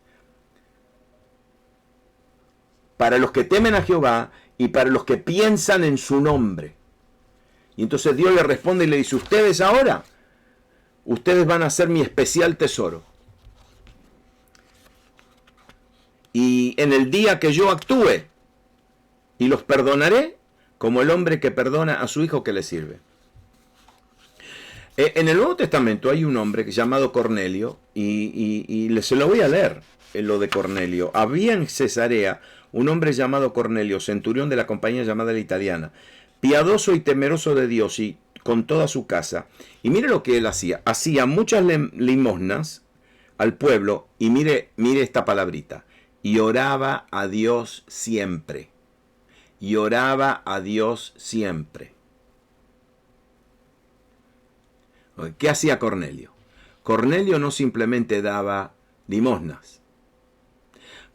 para los que temen a Jehová y para los que piensan en su nombre. Y entonces Dios le responde y le dice, ustedes ahora, ustedes van a ser mi especial tesoro. Y en el día que yo actúe, y los perdonaré, como el hombre que perdona a su hijo que le sirve. En el Nuevo Testamento hay un hombre llamado Cornelio, y se lo voy a leer, lo de Cornelio. Había en Cesarea un hombre llamado Cornelio, centurión de la compañía llamada la Italiana, piadoso y temeroso de Dios, y con toda su casa. Y mire lo que él hacía. Hacía muchas limosnas al pueblo, y mire esta palabrita, y oraba a Dios siempre. Y oraba a Dios siempre. ¿Qué hacía Cornelio? Cornelio no simplemente daba limosnas.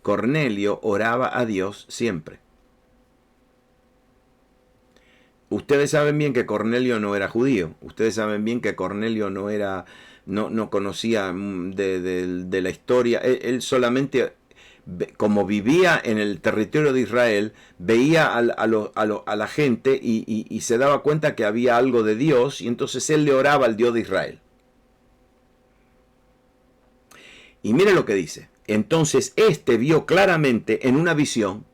Cornelio oraba a Dios siempre. Ustedes saben bien que Cornelio no era judío. Ustedes saben bien que Cornelio no conocía de la historia. Él solamente, como vivía en el territorio de Israel, veía a la gente y se daba cuenta que había algo de Dios, y entonces él le oraba al Dios de Israel. Y mire lo que dice. Entonces vio claramente en una visión,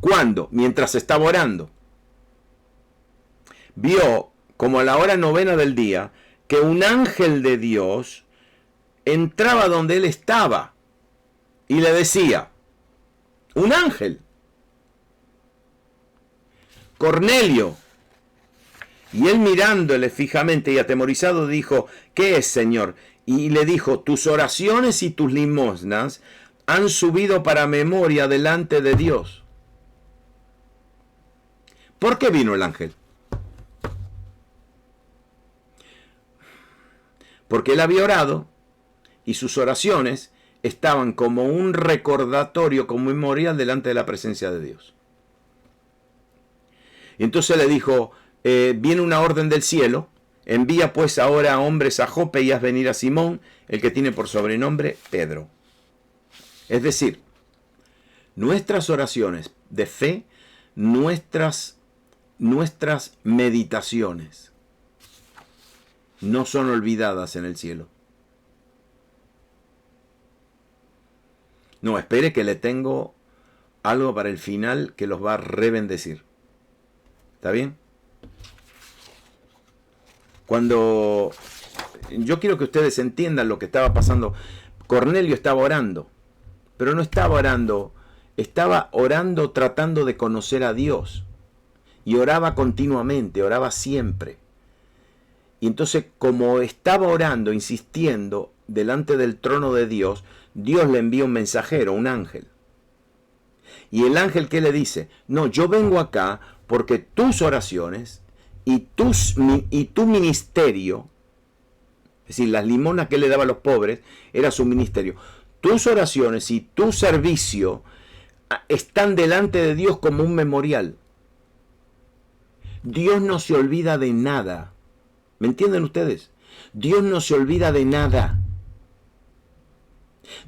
cuando, mientras estaba orando, vio como a la hora 9 del día, que un ángel de Dios entraba donde él estaba y le decía, un ángel, Cornelio. Y él mirándole fijamente y atemorizado dijo, ¿qué es, Señor? Y le dijo, tus oraciones y tus limosnas han subido para memoria delante de Dios. ¿Por qué vino el ángel? Porque él había orado y sus oraciones estaban como un recordatorio, como memorial delante de la presencia de Dios. Y entonces le dijo, viene una orden del cielo, envía pues ahora a hombres a Jope y haz venir a Simón, el que tiene por sobrenombre Pedro. Es decir, nuestras oraciones de fe, nuestras meditaciones no son olvidadas en el cielo. No, espere que le tengo algo para el final que los va a rebendecir. ¿Está bien? Cuando yo quiero que ustedes entiendan lo que estaba pasando. Cornelio estaba orando, pero no estaba orando, estaba orando tratando de conocer a Dios. y oraba continuamente, oraba siempre. Y entonces, como estaba orando, insistiendo delante del trono de Dios, Dios le envía un mensajero, un ángel. Y el ángel, ¿qué le dice? No, yo vengo acá porque tus oraciones y tu ministerio, es decir, las limonas que le daba a los pobres, era su ministerio. Tus oraciones y tu servicio están delante de Dios como un memorial. Dios no se olvida de nada. ¿Me entienden ustedes? Dios no se olvida de nada.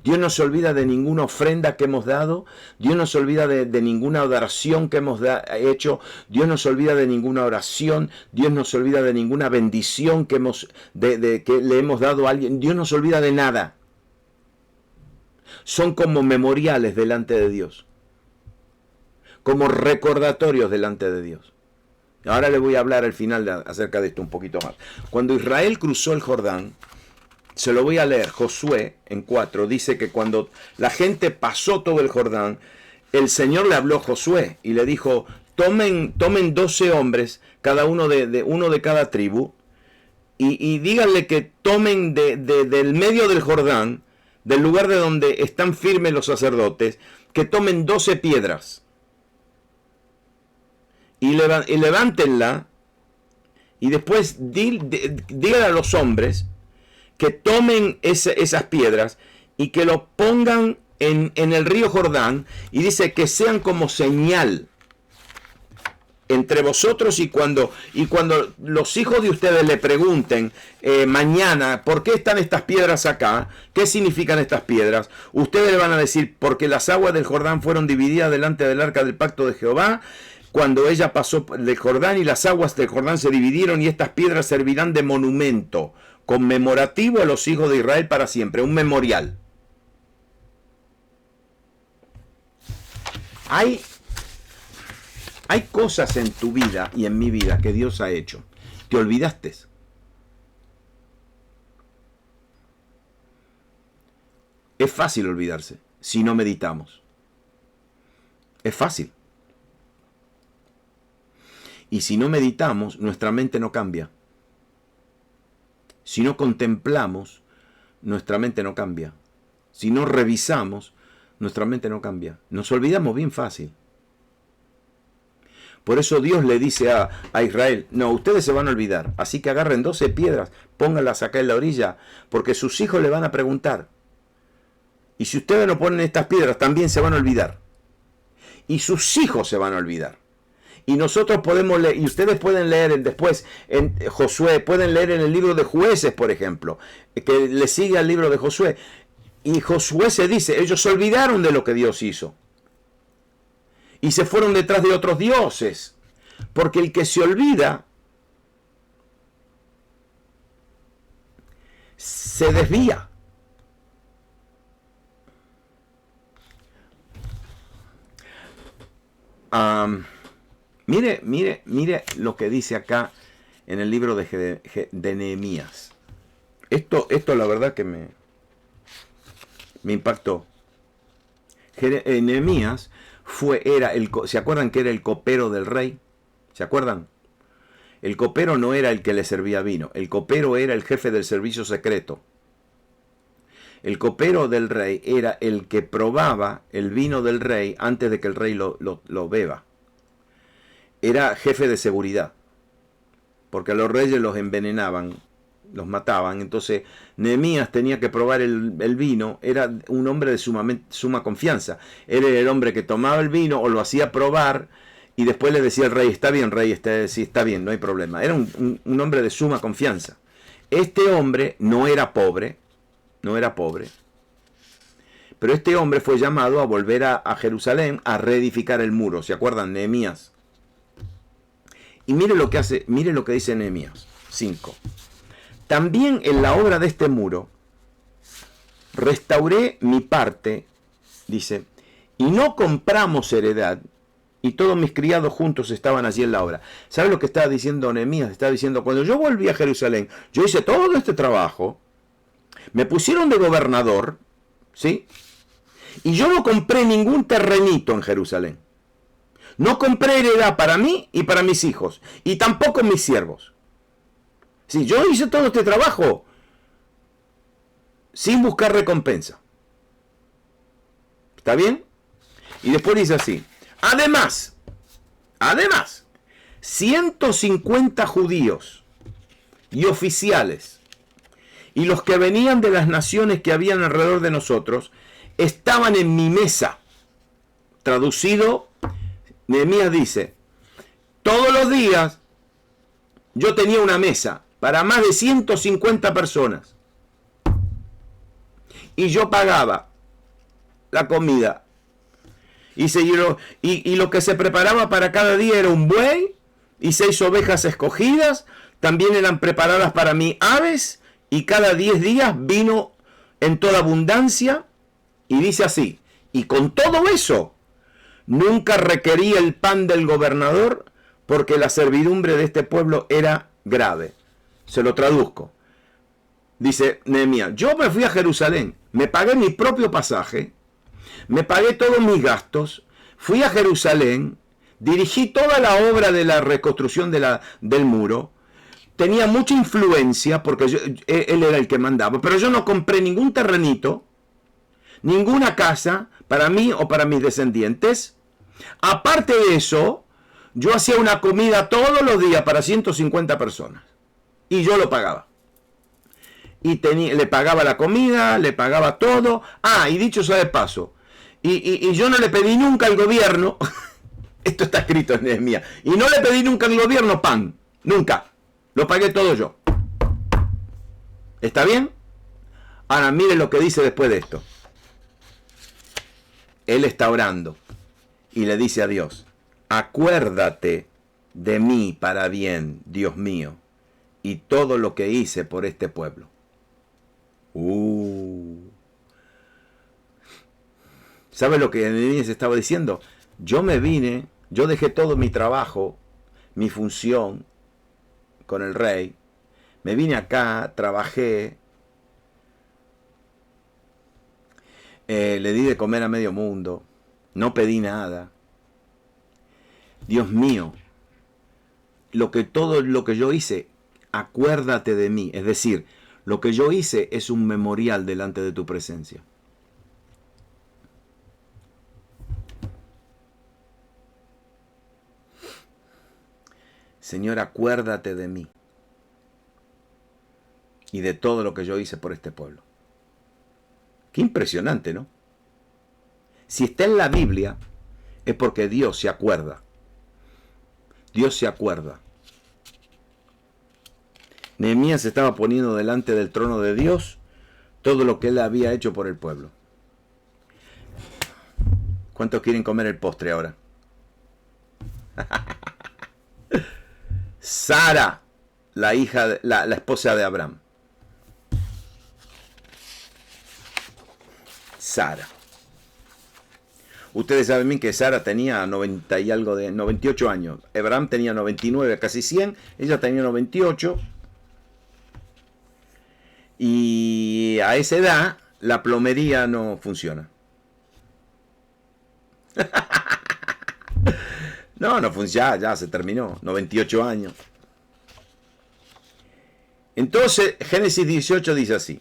Dios no se olvida de ninguna ofrenda que hemos dado. Dios no se olvida de ninguna oración que hemos hecho. Dios no se olvida de ninguna oración. Dios no se olvida de ninguna bendición que le hemos dado a alguien. Dios no se olvida de nada. Son como memoriales delante de Dios. Como recordatorios delante de Dios. Ahora le voy a hablar al final acerca de esto un poquito más. Cuando Israel cruzó el Jordán, se lo voy a leer, Josué en 4, dice que cuando la gente pasó todo el Jordán, el Señor le habló a Josué y le dijo, tomen 12 hombres, cada uno de cada tribu, y díganle que tomen del medio del Jordán, del lugar de donde están firmes los sacerdotes, que tomen 12 piedras. Y levántenla, y después díganle a los hombres que tomen esas piedras y que lo pongan en el río Jordán, y dice que sean como señal entre vosotros, y cuando los hijos de ustedes le pregunten mañana, ¿por qué están estas piedras acá? ¿Qué significan estas piedras? Ustedes le van a decir, porque las aguas del Jordán fueron divididas delante del arca del pacto de Jehová, cuando ella pasó del Jordán, y las aguas del Jordán se dividieron, y estas piedras servirán de monumento conmemorativo a los hijos de Israel para siempre, un memorial. Hay cosas en tu vida y en mi vida que Dios ha hecho. ¿Te olvidaste? Es fácil olvidarse si no meditamos. Es fácil. Y si no meditamos, nuestra mente no cambia. Si no contemplamos, nuestra mente no cambia. Si no revisamos, nuestra mente no cambia. Nos olvidamos bien fácil. Por eso Dios le dice a Israel, no, ustedes se van a olvidar. Así que agarren 12 piedras, pónganlas acá en la orilla, porque sus hijos le van a preguntar. Y si ustedes no ponen estas piedras, también se van a olvidar. Y sus hijos se van a olvidar. Y nosotros podemos leer, y ustedes pueden leer después en Josué, pueden leer en el libro de Jueces, por ejemplo, que le sigue al libro de Josué. Y Josué se dice, ellos se olvidaron de lo que Dios hizo. Y se fueron detrás de otros dioses. Porque el que se olvida, se desvía. Mire lo que dice acá en el libro de Nehemías. Esto la verdad que me impactó. Nehemías ¿se acuerdan que era el copero del rey? ¿Se acuerdan? El copero no era el que le servía vino. El copero era el jefe del servicio secreto. El copero del rey era el que probaba el vino del rey antes de que el rey lo beba. Era jefe de seguridad, porque a los reyes los envenenaban, los mataban. Entonces Nehemías tenía que probar el vino. Era un hombre de suma confianza. Era el hombre que tomaba el vino o lo hacía probar y después le decía al rey, está bien rey, sí, está bien, no hay problema. Era un hombre de suma confianza. Este hombre no era pobre, pero este hombre fue llamado a volver a Jerusalén a reedificar el muro. ¿Se acuerdan? Nehemías. Y mire lo que dice Nehemías 5. También en la obra de este muro restauré mi parte, dice, y no compramos heredad, y todos mis criados juntos estaban allí en la obra. ¿Sabe lo que está diciendo Nehemías? Está diciendo, cuando yo volví a Jerusalén, yo hice todo este trabajo, me pusieron de gobernador, ¿sí? Y yo no compré ningún terrenito en Jerusalén. No compré heredad para mí y para mis hijos, y tampoco mis siervos. Sí, yo hice todo este trabajo sin buscar recompensa. ¿Está bien? Y después dice así. Además, 150 judíos y oficiales y los que venían de las naciones que habían alrededor de nosotros estaban en mi mesa. Traducido, Nehemías dice, todos los días yo tenía una mesa para más de 150 personas y yo pagaba la comida y lo que se preparaba para cada día era un buey y 6 ovejas escogidas, también eran preparadas para mí aves y cada 10 días vino en toda abundancia. Y dice así, y con todo eso nunca requería el pan del gobernador porque la servidumbre de este pueblo era grave. Se lo traduzco. Dice Nehemías, yo me fui a Jerusalén, me pagué mi propio pasaje, me pagué todos mis gastos, fui a Jerusalén, dirigí toda la obra de la reconstrucción del muro, tenía mucha influencia porque él era el que mandaba, pero yo no compré ningún terrenito, ninguna casa para mí o para mis descendientes. Aparte de eso, yo hacía una comida todos los días para 150 personas y yo lo pagaba. Y le pagaba la comida, le pagaba todo. Ah, y dicho sea de paso, y yo no le pedí nunca al gobierno, esto está escrito en Nehemías, y no le pedí nunca al gobierno pan, nunca. Lo pagué todo yo. ¿Está bien? Ahora miren lo que dice después de esto. Él está orando y le dice a Dios, acuérdate de mí para bien, Dios mío, y todo lo que hice por este pueblo. ¿Sabe lo que Nehemías estaba diciendo? Yo me vine, yo dejé todo mi trabajo, mi función con el rey, me vine acá, trabajé, le di de comer a medio mundo, no pedí nada. Dios mío, todo lo que yo hice, acuérdate de mí. Es decir, lo que yo hice es un memorial delante de tu presencia. Señor, acuérdate de mí y de todo lo que yo hice por este pueblo. Qué impresionante, ¿no? Si está en la Biblia, es porque Dios se acuerda. Dios se acuerda. Nehemías estaba poniendo delante del trono de Dios todo lo que él había hecho por el pueblo. ¿Cuántos quieren comer el postre ahora? Sara, la hija, la esposa de Abraham. Sara. Ustedes saben bien que Sara tenía 98 años. Abraham tenía 99, casi 100. Ella tenía 98. Y a esa edad la plomería no funciona. No funciona, ya se terminó. 98 años. Entonces, Génesis 18 dice así.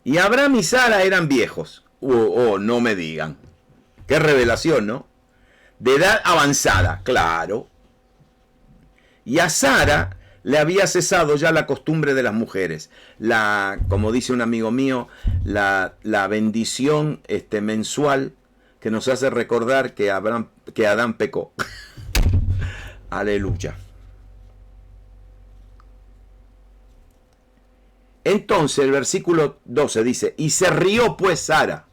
Y Abraham y Sara eran viejos. No me digan. Qué revelación, ¿no? De edad avanzada, claro. Y a Sara le había cesado ya la costumbre de las mujeres. Como dice un amigo mío, la bendición mensual que nos hace recordar que Adán pecó. Aleluya. Entonces el versículo 12 dice, y se rió pues Sara.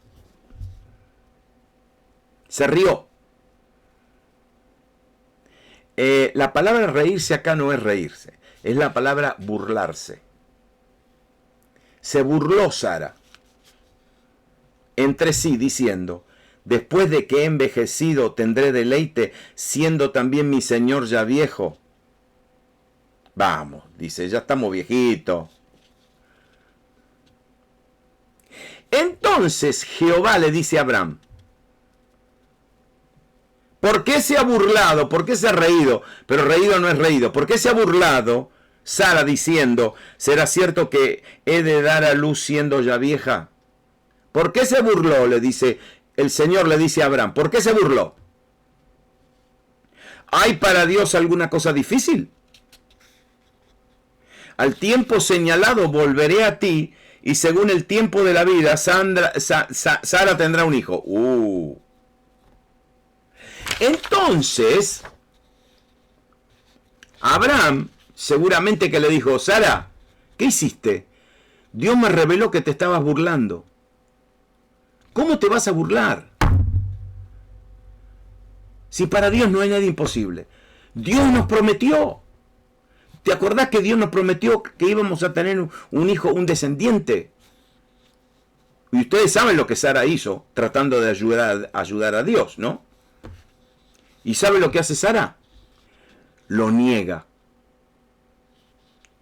Se rió. La palabra reírse acá no es reírse, es la palabra burlarse. Se burló Sara entre sí diciendo, después de que he envejecido tendré deleite, siendo también mi señor ya viejo. Vamos, dice, ya estamos viejitos. Entonces Jehová le dice a Abraham, ¿Por qué se ha burlado? ¿Por qué se ha reído? Pero reído no es reído. ¿Por qué se ha burlado Sara diciendo, ¿será cierto que he de dar a luz siendo ya vieja? ¿Por qué se burló? Le dice, el Señor le dice a Abraham. ¿Por qué se burló? ¿Hay para Dios alguna cosa difícil? Al tiempo señalado volveré a ti y según el tiempo de la vida, Sara tendrá un hijo. Entonces, Abraham seguramente que le dijo, Sara, ¿qué hiciste? Dios me reveló que te estabas burlando. ¿Cómo te vas a burlar? Si para Dios no hay nada imposible. Dios nos prometió. ¿Te acordás que Dios nos prometió que íbamos a tener un hijo, un descendiente? Y ustedes saben lo que Sara hizo tratando de ayudar a Dios, ¿no? ¿Y sabe lo que hace Sara? Lo niega.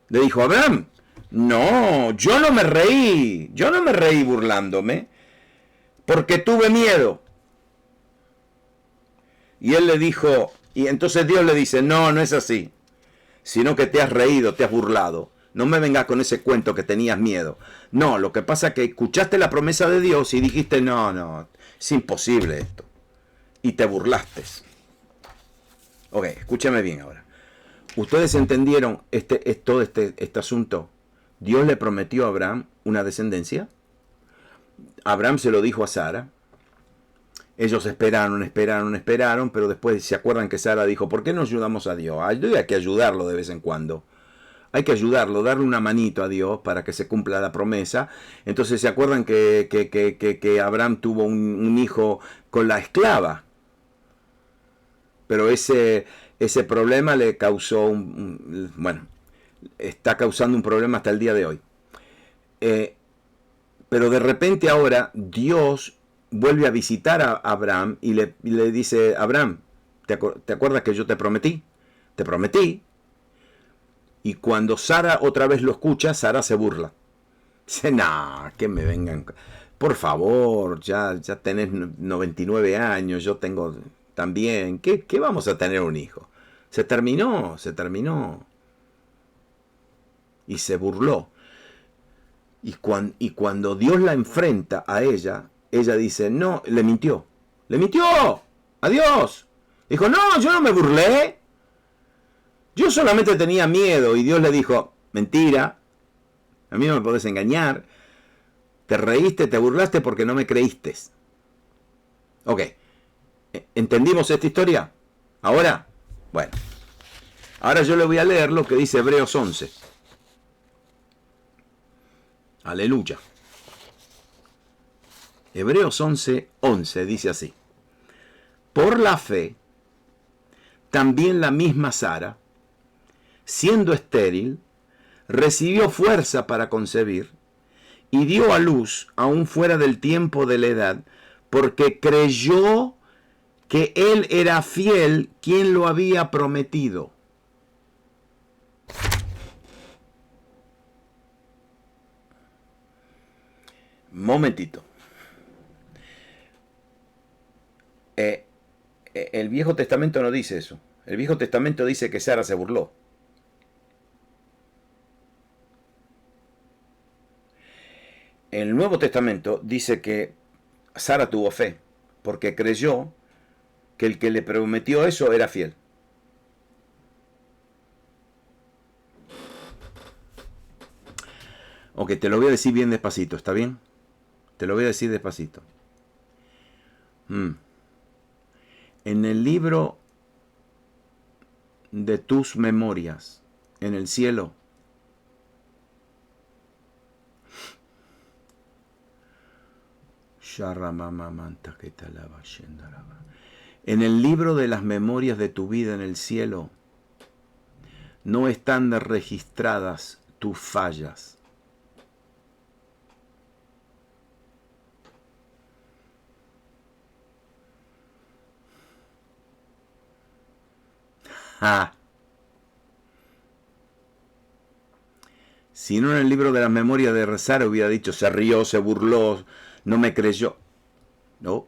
Le dijo, Abraham, no, yo no me reí burlándome, porque tuve miedo. Y él le dijo, y entonces Dios le dice, no, no es así, sino que te has reído, te has burlado. No me vengas con ese cuento que tenías miedo. No, lo que pasa es que escuchaste la promesa de Dios y dijiste, no, es imposible esto. Y te burlaste. Ok, escúchame bien ahora. ¿Ustedes entendieron todo este asunto? Dios le prometió a Abraham una descendencia. Abraham se lo dijo a Sara. Ellos esperaron, pero después se acuerdan que Sara dijo, ¿por qué no ayudamos a Dios? Hay que ayudarlo de vez en cuando. Hay que ayudarlo, darle una manito a Dios para que se cumpla la promesa. Entonces se acuerdan que Abraham tuvo un hijo con la esclava. Pero ese problema le causó está causando un problema hasta el día de hoy. Pero de repente ahora Dios vuelve a visitar a Abraham y le dice, Abraham, ¿te acuerdas que yo te prometí? Te prometí. Y cuando Sara otra vez lo escucha, Sara se burla. Dice, no, que me vengan. Por favor, ya tenés 99 años, yo tengo también. ¿Qué vamos a tener un hijo? Se terminó. Y se burló. Y cuando Dios la enfrenta a ella dice, no, le mintió. ¡Le mintió! ¡A Dios! Dijo, no, yo no me burlé. Yo solamente tenía miedo. Y Dios le dijo, mentira. A mí no me podés engañar. Te reíste, te burlaste porque no me creíste. Ok. ¿Entendimos esta historia? ¿Ahora? Bueno. Ahora yo le voy a leer lo que dice Hebreos 11. Aleluya. Hebreos 11:11 dice así. Por la fe, también la misma Sara, siendo estéril, recibió fuerza para concebir y dio a luz aún fuera del tiempo de la edad, porque creyó que él era fiel quien lo había prometido. Momentito. El Viejo Testamento no dice eso. El Viejo Testamento dice que Sara se burló. El Nuevo Testamento dice que Sara tuvo fe, porque creyó que el que le prometió eso era fiel. Ok, te lo voy a decir bien despacito, ¿está bien? Te lo voy a decir despacito. En el libro de tus memorias, en el cielo, en el libro de las memorias de tu vida en el cielo, no están registradas tus fallas. Si no, en el libro de las memorias de Sara hubiera dicho, se rió, se burló, no me creyó. No.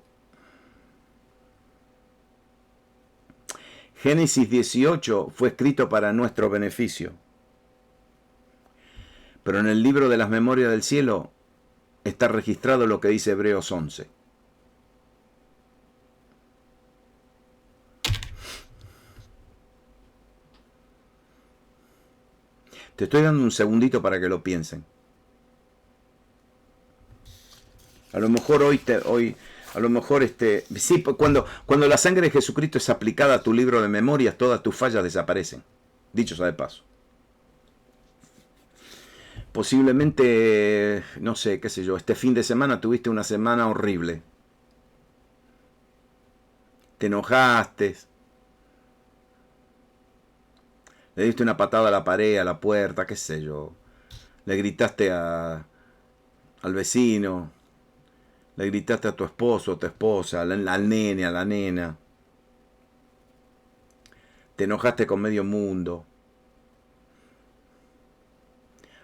Génesis 18 fue escrito para nuestro beneficio. Pero en el libro de las memorias del cielo está registrado lo que dice Hebreos 11. Te estoy dando un segundito para que lo piensen. A lo mejor sí, cuando la sangre de Jesucristo es aplicada a tu libro de memorias, todas tus fallas desaparecen. Dicho sea de paso. Posiblemente, no sé, qué sé yo, este fin de semana tuviste una semana horrible. Te enojaste. Le diste una patada a la pared, a la puerta, qué sé yo. Le gritaste al vecino. Le gritaste a tu esposo, a tu esposa, al nene, a la nena. Te enojaste con medio mundo.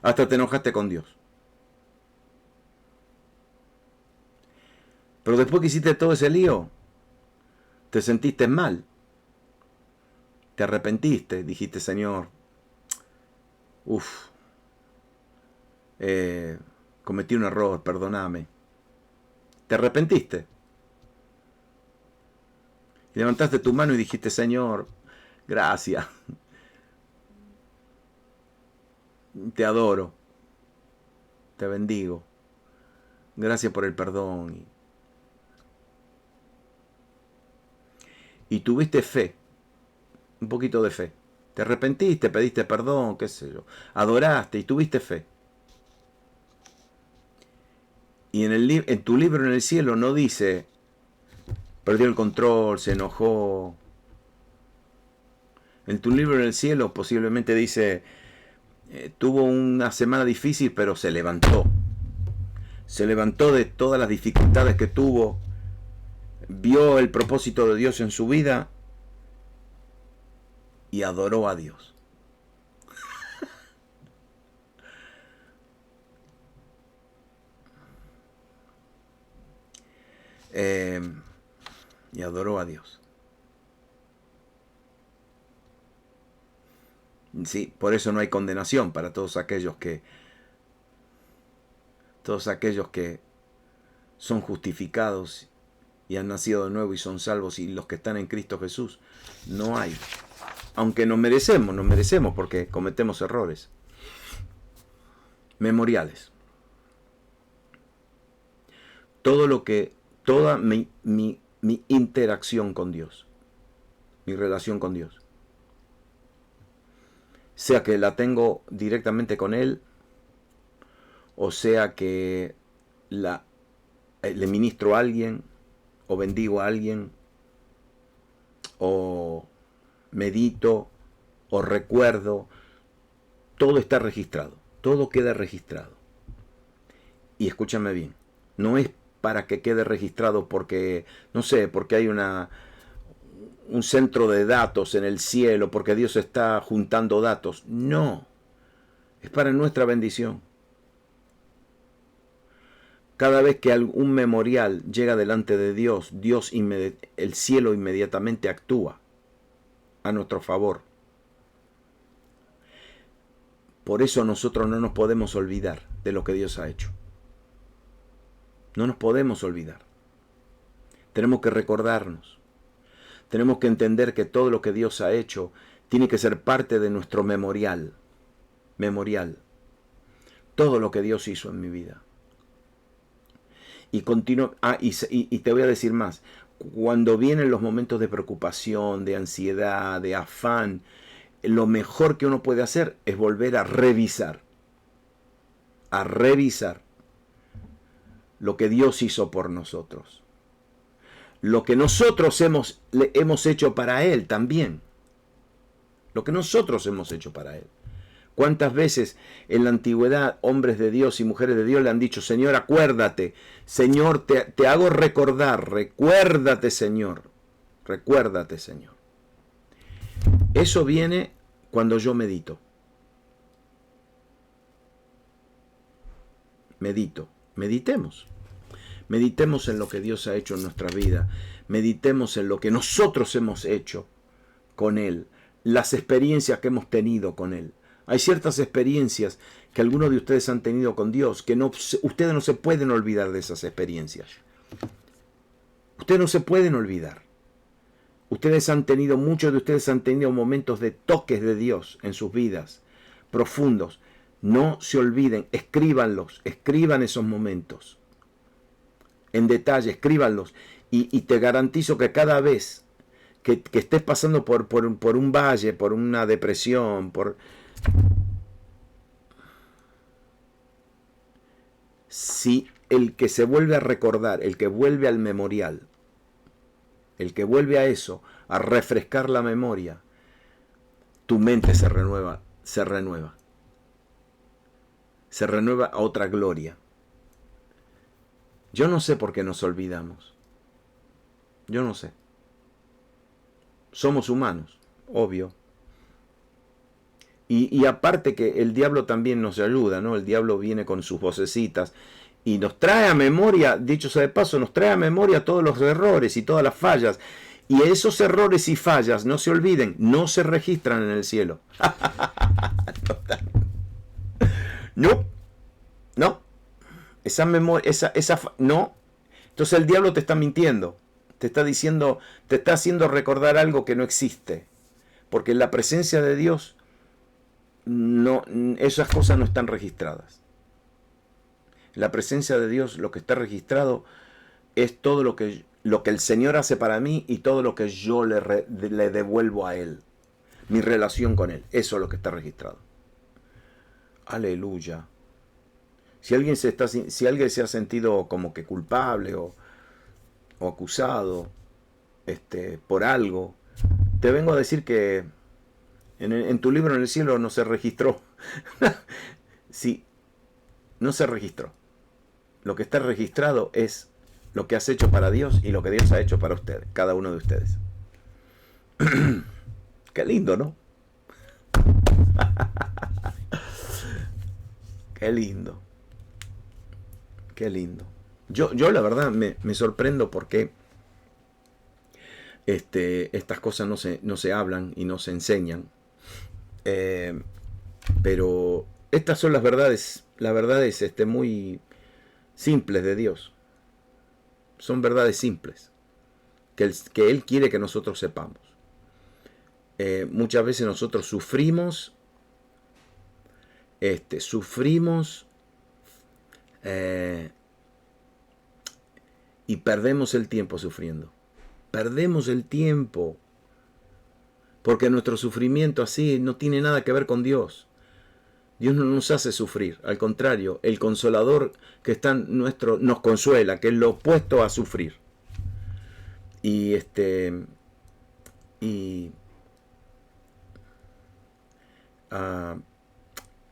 Hasta te enojaste con Dios. Pero después que hiciste todo ese lío, te sentiste mal. Te arrepentiste, dijiste, Señor, cometí un error, perdóname. Te arrepentiste. Y levantaste tu mano y dijiste, Señor, gracias. Te adoro. Te bendigo. Gracias por el perdón. Y tuviste fe. Un poquito de fe. Te arrepentiste, pediste perdón, qué sé yo. Adoraste y tuviste fe. Y en tu libro en el cielo no dice, perdió el control, se enojó. En tu libro en el cielo posiblemente dice, tuvo una semana difícil, pero se levantó. Se levantó de todas las dificultades que tuvo. Vio el propósito de Dios en su vida y adoró a Dios. Y adoró a Dios. Sí, por eso no hay condenación para todos aquellos que son justificados y han nacido de nuevo y son salvos, y los que están en Cristo Jesús. No hay. Aunque nos merecemos porque cometemos errores. Memoriales. Toda mi interacción con Dios, mi relación con Dios, sea que la tengo directamente con Él, o sea que le ministro a alguien, o bendigo a alguien, o medito, o recuerdo, todo está registrado, todo queda registrado. Y escúchame bien, no es para que quede registrado porque, no sé, porque hay un centro de datos en el cielo, porque Dios está juntando datos. No, es para nuestra bendición. Cada vez que un memorial llega delante de Dios, el cielo inmediatamente actúa a nuestro favor. Por eso nosotros no nos podemos olvidar de lo que Dios ha hecho. No nos podemos olvidar. Tenemos que recordarnos. Tenemos que entender que todo lo que Dios ha hecho tiene que ser parte de nuestro memorial. Memorial. Todo lo que Dios hizo en mi vida. Y te voy a decir más. Cuando vienen los momentos de preocupación, de ansiedad, de afán, lo mejor que uno puede hacer es volver a revisar. A revisar lo que Dios hizo por nosotros. Lo que nosotros hemos hecho para Él también. Lo que nosotros hemos hecho para Él. ¿Cuántas veces en la antigüedad hombres de Dios y mujeres de Dios le han dicho, Señor, acuérdate, Señor, te hago recordar, recuérdate, Señor, recuérdate, Señor? Eso viene cuando yo medito. Meditemos. Meditemos en lo que Dios ha hecho en nuestra vida. Meditemos en lo que nosotros hemos hecho con Él, las experiencias que hemos tenido con Él. Hay ciertas experiencias que algunos de ustedes han tenido con Dios, que ustedes no se pueden olvidar de esas experiencias. Ustedes no se pueden olvidar. Muchos de ustedes han tenido momentos de toques de Dios en sus vidas, profundos. No se olviden, escríbanlos, escriban esos momentos. En detalle, escríbanlos. Y te garantizo que cada vez que estés pasando por un valle, por una depresión, si el que se vuelve a recordar, el que vuelve al memorial, el que vuelve a eso, a refrescar la memoria, tu mente se renueva a otra gloria. Yo no sé por qué nos olvidamos. Yo no sé. Somos humanos, obvio. Y aparte que el diablo también nos ayuda, ¿no? El diablo viene con sus vocecitas y nos trae a memoria, dicho sea de paso, nos trae a memoria todos los errores y todas las fallas. Y esos errores y fallas, no se olviden, no se registran en el cielo. No, no. Esa memoria, no. Entonces el diablo te está mintiendo. Te está diciendo, te está haciendo recordar algo que no existe. Porque en la presencia de Dios, no, esas cosas no están registradas. En la presencia de Dios, lo que está registrado es todo lo que el Señor hace para mí y todo lo que yo le devuelvo a Él. Mi relación con Él. Eso es lo que está registrado. Aleluya. Si alguien se ha sentido como que culpable o acusado por algo, te vengo a decir que en tu libro en el cielo no se registró. Sí, no se registró. Lo que está registrado es lo que has hecho para Dios y lo que Dios ha hecho para ustedes, cada uno de ustedes. Qué lindo, ¿no? Qué lindo. Qué lindo. Yo la verdad me sorprendo porque estas cosas no se hablan y no se enseñan. Pero estas son las verdades muy simples de Dios. Son verdades simples que Él quiere que nosotros sepamos. Muchas veces nosotros sufrimos y perdemos el tiempo sufriendo. Perdemos el tiempo porque nuestro sufrimiento así no tiene nada que ver con Dios. Dios no nos hace sufrir, al contrario, el consolador que está en nuestro nos consuela, que es lo opuesto a sufrir.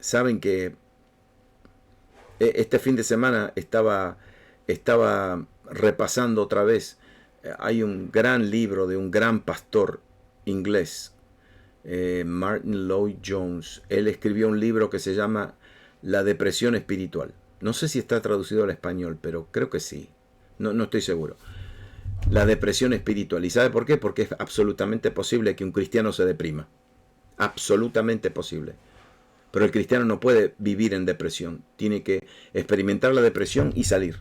Saben que este fin de semana estaba repasando otra vez. Hay un gran libro de un gran pastor inglés, Martin Lloyd-Jones. Él escribió un libro que se llama La depresión espiritual. No sé si está traducido al español, pero creo que sí. No estoy seguro. La depresión espiritual. ¿Y sabe por qué? Porque es absolutamente posible que un cristiano se deprima. Absolutamente posible. Pero el cristiano no puede vivir en depresión. Tiene que experimentar la depresión y salir.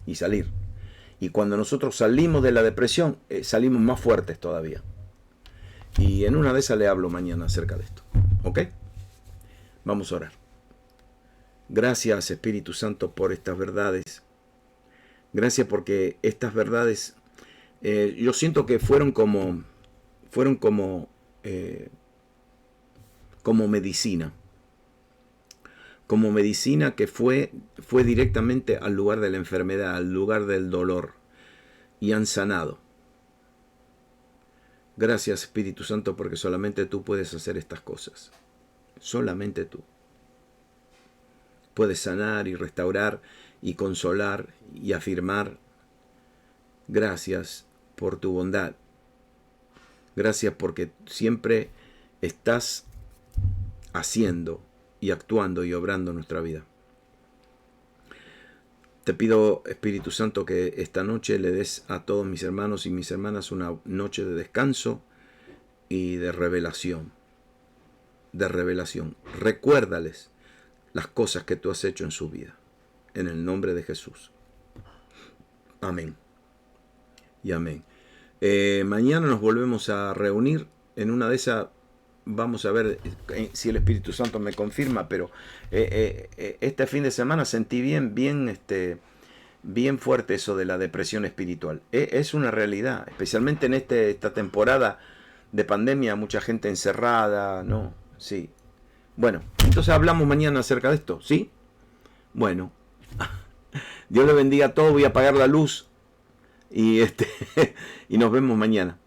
Y salir. Y cuando nosotros salimos de la depresión, salimos más fuertes todavía. Y en una de esas le hablo mañana acerca de esto. ¿Ok? Vamos a orar. Gracias, Espíritu Santo, por estas verdades. Gracias porque estas verdades, yo siento que fueron como medicina. Como medicina que fue directamente al lugar de la enfermedad, al lugar del dolor, y han sanado. Gracias, Espíritu Santo, porque solamente tú puedes hacer estas cosas. Solamente tú. Puedes sanar y restaurar y consolar y afirmar. Gracias por tu bondad. Gracias porque siempre estás haciendo y actuando y obrando en nuestra vida. Te pido, Espíritu Santo, que esta noche le des a todos mis hermanos y mis hermanas una noche de descanso y de revelación. De revelación. Recuérdales las cosas que tú has hecho en su vida. En el nombre de Jesús. Amén. Y amén. Mañana nos volvemos a reunir. En una de esas vamos a ver si el Espíritu Santo me confirma, pero este fin de semana sentí bien fuerte eso de la depresión espiritual. Es una realidad, especialmente en esta temporada de pandemia, mucha gente encerrada, ¿no? Sí. Bueno, entonces hablamos mañana acerca de esto, ¿sí? Bueno, Dios le bendiga a todos, voy a apagar la luz y, y nos vemos mañana.